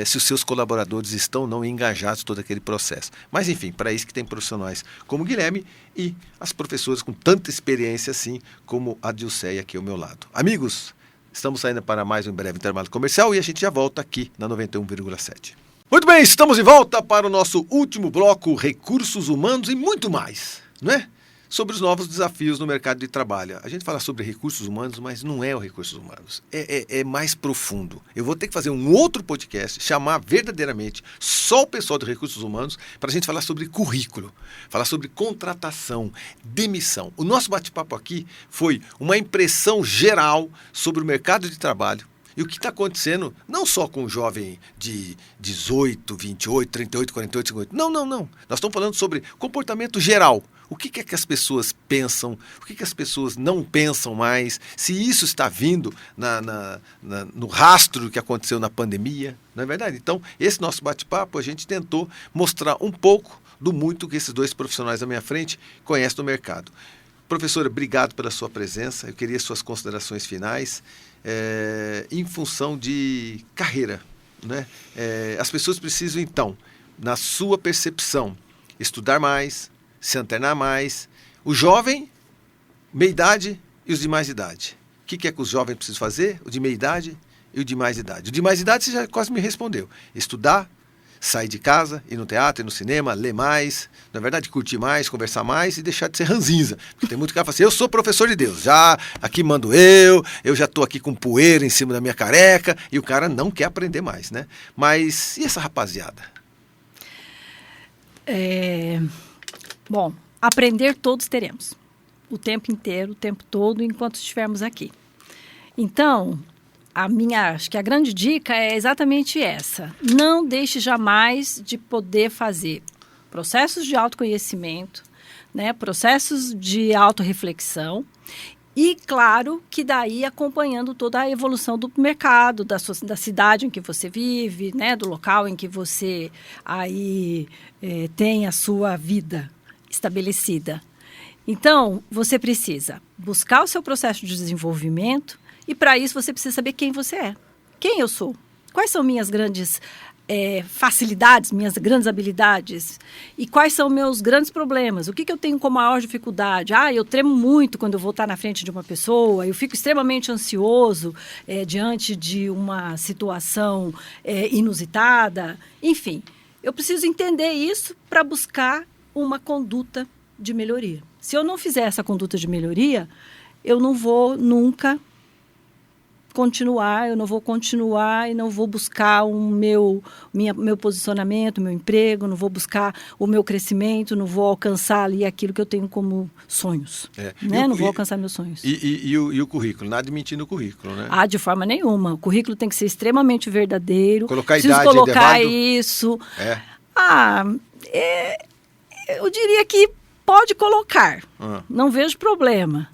se os seus colaboradores estão ou não engajados em todo aquele processo. Mas, enfim, para isso que tem profissionais como o Guilherme e as professoras com tanta experiência assim como a Dilceia aqui ao meu lado. Amigos, estamos saindo para mais um breve intervalo comercial e a gente já volta aqui na 91,7. Muito bem, estamos de volta para o nosso último bloco, recursos humanos e muito mais, não é? Sobre os novos desafios no mercado de trabalho. A gente fala sobre recursos humanos, mas não é o recursos humanos. É mais profundo. Eu vou ter que fazer um outro podcast, chamar verdadeiramente só o pessoal de recursos humanos, para a gente falar sobre currículo, falar sobre contratação, demissão. O nosso bate-papo aqui foi uma impressão geral sobre o mercado de trabalho e o que está acontecendo, não só com o jovem de 18, 28, 38, 48, 58. Não. Nós estamos falando sobre comportamento geral. O que é que as pessoas pensam? O que as pessoas não pensam mais? Se isso está vindo no rastro do que aconteceu na pandemia, não é verdade? Então, esse nosso bate-papo, a gente tentou mostrar um pouco do muito que esses dois profissionais à minha frente conhecem do mercado. Professora, obrigado pela sua presença. Eu queria suas considerações finais em função de carreira, né? As pessoas precisam, então, na sua percepção, estudar mais, se antenar mais. O jovem, meia-idade e os de mais idade. O que é que os jovens precisam fazer? O de meia-idade e o de mais idade. O de mais idade você já quase me respondeu. Estudar, sair de casa, ir no teatro, ir no cinema, ler mais, na verdade, curtir mais, conversar mais e deixar de ser ranzinza. Porque tem muito cara que fala assim, eu sou professor de Deus, já aqui mando eu já estou aqui com poeira em cima da minha careca, e o cara não quer aprender mais, né? Mas e essa rapaziada? Bom, aprender todos teremos. O tempo inteiro, o tempo todo, enquanto estivermos aqui. Então, acho que a grande dica é exatamente essa. Não deixe jamais de poder fazer processos de autoconhecimento, né, processos de autorreflexão e, claro, que daí acompanhando toda a evolução do mercado, da cidade em que você vive, né, do local em que você aí tem a sua vida estabelecida. Então, você precisa buscar o seu processo de desenvolvimento e, para isso, você precisa saber quem você é. Quem eu sou? Quais são minhas grandes facilidades, minhas grandes habilidades? E quais são meus grandes problemas? O que eu tenho como maior dificuldade? Eu tremo muito quando eu vou estar na frente de uma pessoa, eu fico extremamente ansioso diante de uma situação inusitada. Enfim, eu preciso entender isso para buscar uma conduta de melhoria. Se eu não fizer essa conduta de melhoria, eu não vou nunca continuar e não vou buscar meu posicionamento, meu emprego, não vou buscar o meu crescimento, não vou alcançar ali aquilo que eu tenho como sonhos. Né? Não vou alcançar meus sonhos. E o currículo? Nada de mentir no currículo, né? De forma nenhuma. O currículo tem que ser extremamente verdadeiro. Colocar Preciso idade, colocar isso. Eu diria que pode colocar. Não vejo problema.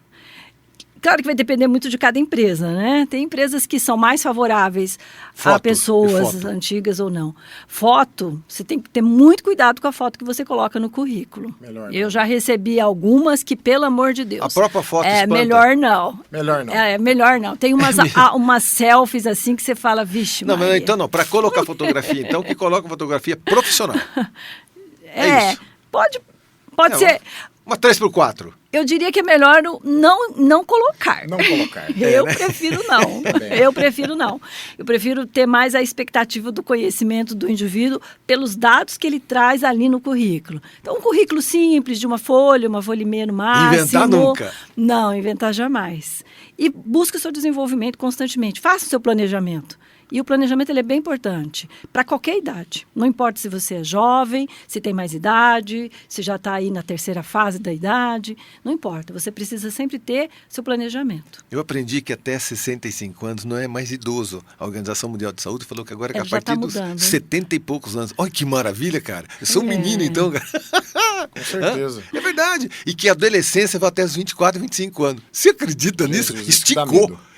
Claro que vai depender muito de cada empresa, né? Tem empresas que são mais favoráveis a pessoas antigas ou não. Foto, você tem que ter muito cuidado com a foto que você coloca no currículo. Melhor Eu já recebi algumas que, pelo amor de Deus... A própria foto espanta. Melhor não. Melhor não. Melhor não. Tem umas selfies assim que você fala, vixe, Não, Maria. mas então não. Para colocar fotografia, então, que coloca fotografia profissional. É isso. Pode ser... Uma 3x4. Eu diria que é melhor não colocar. Não colocar. Prefiro não. Eu prefiro não. Eu prefiro ter mais a expectativa do conhecimento do indivíduo pelos dados que ele traz ali no currículo. Então, um currículo simples, de uma folha e meia no máximo. Inventar nunca. Não, inventar jamais. E busque o seu desenvolvimento constantemente. Faça o seu planejamento. E o planejamento ele é bem importante para qualquer idade. Não importa se você é jovem, se tem mais idade, se já está aí na terceira fase da idade. Não importa. Você precisa sempre ter seu planejamento. Eu aprendi que até 65 anos não é mais idoso. A Organização Mundial de Saúde falou que agora é a partir dos 70 e poucos anos. Olha que maravilha, cara. Eu sou um menino, então, cara. Com certeza. É verdade. E que a adolescência vai até os 24, 25 anos. Você acredita nisso?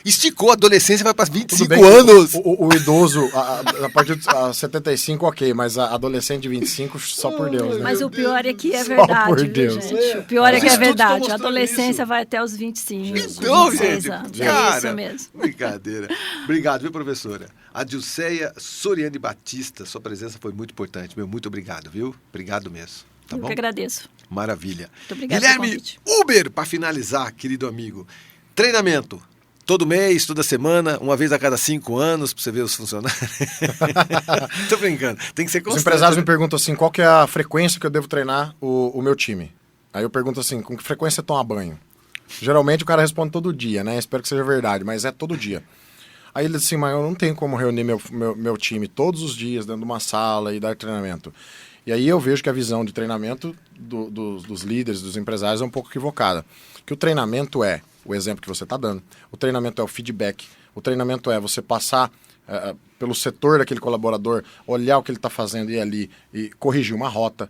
Esticou a adolescência, vai para 25 anos. O idoso, a partir de 75, ok, mas a adolescente de 25, só por Deus, né? Mas o pior é que é verdade, por Deus. Gente? O pior é que é verdade. A adolescência vai até os 25, então, 26 gente, anos. Cara, É isso mesmo. Brincadeira. Obrigado, viu, professora? A Dilceia Soriane Batista, sua presença foi muito importante. Meu, muito obrigado, viu? Obrigado mesmo. Tá Eu bom? que agradeço. Maravilha. Muito obrigada Guilherme pelo convite. Uber, para finalizar, querido amigo. Treinamento. Todo mês, toda semana, uma vez a cada 5 anos, para você ver os funcionários. Tô brincando. Tem que ser constante. Os empresários me perguntam assim, qual que é a frequência que eu devo treinar o meu time? Aí eu pergunto assim, com que frequência você toma banho? Geralmente o cara responde todo dia, né? Espero que seja verdade, mas é todo dia. Aí ele diz assim, mas eu não tenho como reunir meu time todos os dias dentro de uma sala e dar treinamento. E aí eu vejo que a visão de treinamento dos líderes, dos empresários é um pouco equivocada. Que o treinamento é o exemplo que você está dando, o treinamento é o feedback, o treinamento é você passar pelo setor daquele colaborador, olhar o que ele está fazendo e ir ali e corrigir uma rota.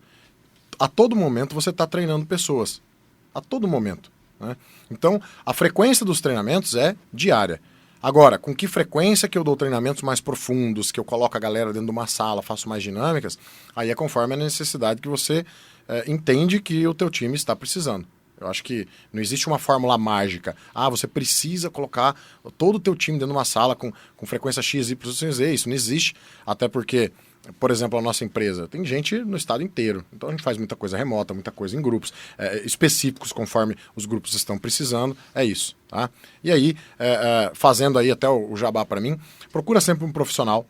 A todo momento você está treinando pessoas. A todo momento. Né? Então, a frequência dos treinamentos é diária. Agora, com que frequência que eu dou treinamentos mais profundos, que eu coloco a galera dentro de uma sala, faço mais dinâmicas, aí é conforme a necessidade que você entende que o teu time está precisando. Eu acho que não existe uma fórmula mágica. Você precisa colocar todo o teu time dentro de uma sala com frequência X, Y, Z. Isso não existe. Até porque, por exemplo, a nossa empresa tem gente no estado inteiro. Então a gente faz muita coisa remota, muita coisa em grupos específicos conforme os grupos estão precisando. É isso. Tá? E aí, fazendo aí até o jabá para mim, procura sempre um profissional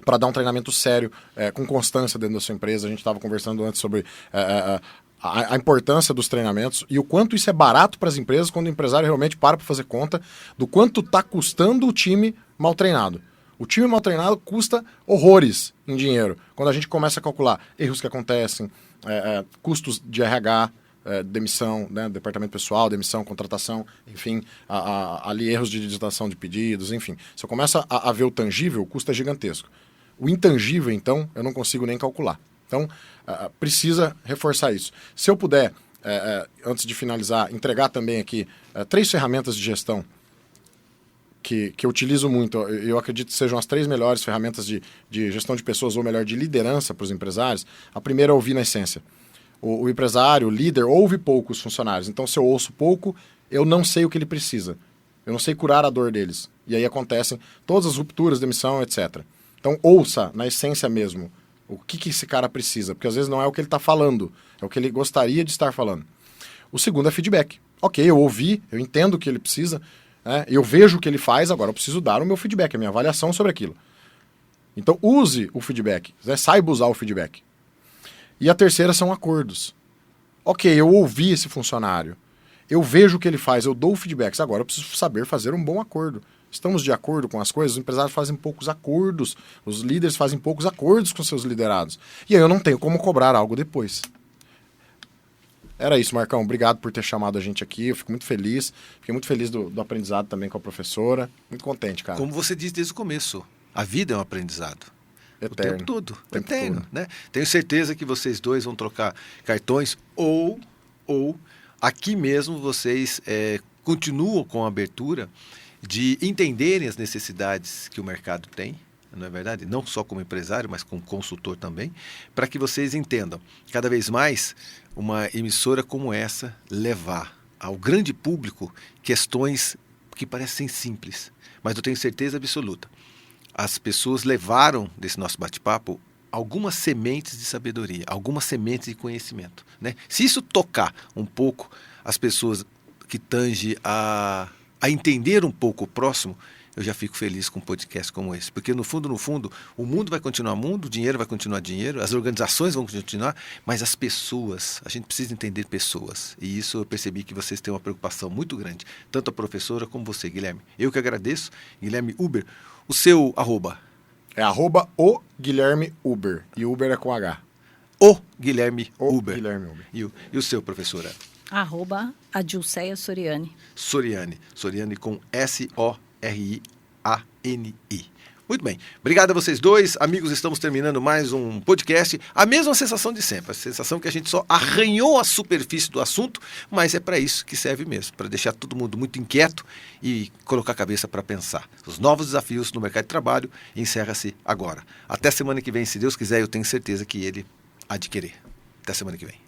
para dar um treinamento sério, com constância dentro da sua empresa. A gente estava conversando antes sobre a importância dos treinamentos e o quanto isso é barato para as empresas quando o empresário realmente para fazer conta do quanto está custando o time mal treinado. O time mal treinado custa horrores em dinheiro. Quando a gente começa a calcular erros que acontecem, custos de RH, demissão, né, departamento pessoal, demissão, contratação, enfim, ali erros de digitação de pedidos, enfim. Se eu começo a ver o tangível, o custo é gigantesco. O intangível, então, eu não consigo nem calcular. Então, precisa reforçar isso. Se eu puder, antes de finalizar, entregar também aqui 3 ferramentas de gestão que eu utilizo muito, eu acredito que sejam as 3 melhores ferramentas de gestão de pessoas, ou melhor, de liderança para os empresários. A primeira é ouvir na essência. O empresário, o líder, ouve pouco os funcionários. Então, se eu ouço pouco, eu não sei o que ele precisa. Eu não sei curar a dor deles. E aí acontecem todas as rupturas, demissão, etc. Então, ouça na essência mesmo. O que esse cara precisa? Porque às vezes não é o que ele está falando, é o que ele gostaria de estar falando. O segundo é feedback. Ok, eu ouvi, eu entendo o que ele precisa, né? Eu vejo o que ele faz, agora eu preciso dar o meu feedback, a minha avaliação sobre aquilo. Então use o feedback, né? Saiba usar o feedback. E a terceira são acordos. Ok, eu ouvi esse funcionário, eu vejo o que ele faz, eu dou feedbacks, agora eu preciso saber fazer um bom acordo. Estamos de acordo com as coisas? Os empresários fazem poucos acordos, os líderes fazem poucos acordos com seus liderados. E aí eu não tenho como cobrar algo depois. Era isso, Marcão. Obrigado por ter chamado a gente aqui. Eu fico muito feliz. Fiquei muito feliz do aprendizado também com a professora. Muito contente, cara. Como você disse desde o começo, a vida é um aprendizado. Eterno. O tempo todo. Eterno, né? Tenho certeza que vocês dois vão trocar cartões ou aqui mesmo vocês continuam com a abertura de entenderem as necessidades que o mercado tem, não é verdade? Não só como empresário, mas como consultor também, para que vocês entendam cada vez mais uma emissora como essa levar ao grande público questões que parecem simples, mas eu tenho certeza absoluta. As pessoas levaram desse nosso bate-papo algumas sementes de sabedoria, algumas sementes de conhecimento, né? Se isso tocar um pouco as pessoas que tange a entender um pouco o próximo, eu já fico feliz com um podcast como esse. Porque, no fundo, o mundo vai continuar mundo, o dinheiro vai continuar dinheiro, as organizações vão continuar, mas as pessoas, a gente precisa entender pessoas. E isso eu percebi que vocês têm uma preocupação muito grande, tanto a professora como você, Guilherme. Eu que agradeço. Guilherme Huber, o seu arroba? É arroba o Guilherme Huber. E Uber é com H. O Guilherme Huber. Guilherme Huber. E o seu, professora? Arroba Adilceia Soriani. Soriani com Soriani. Muito bem, obrigado a vocês dois. Amigos, estamos terminando mais um podcast. A mesma sensação de sempre, a sensação que a gente só arranhou a superfície do assunto, mas é para isso que serve mesmo, para deixar todo mundo muito inquieto e colocar a cabeça para pensar. Os novos desafios no mercado de trabalho encerra-se agora. Até semana que vem, se Deus quiser, eu tenho certeza que ele há de querer. Até semana que vem.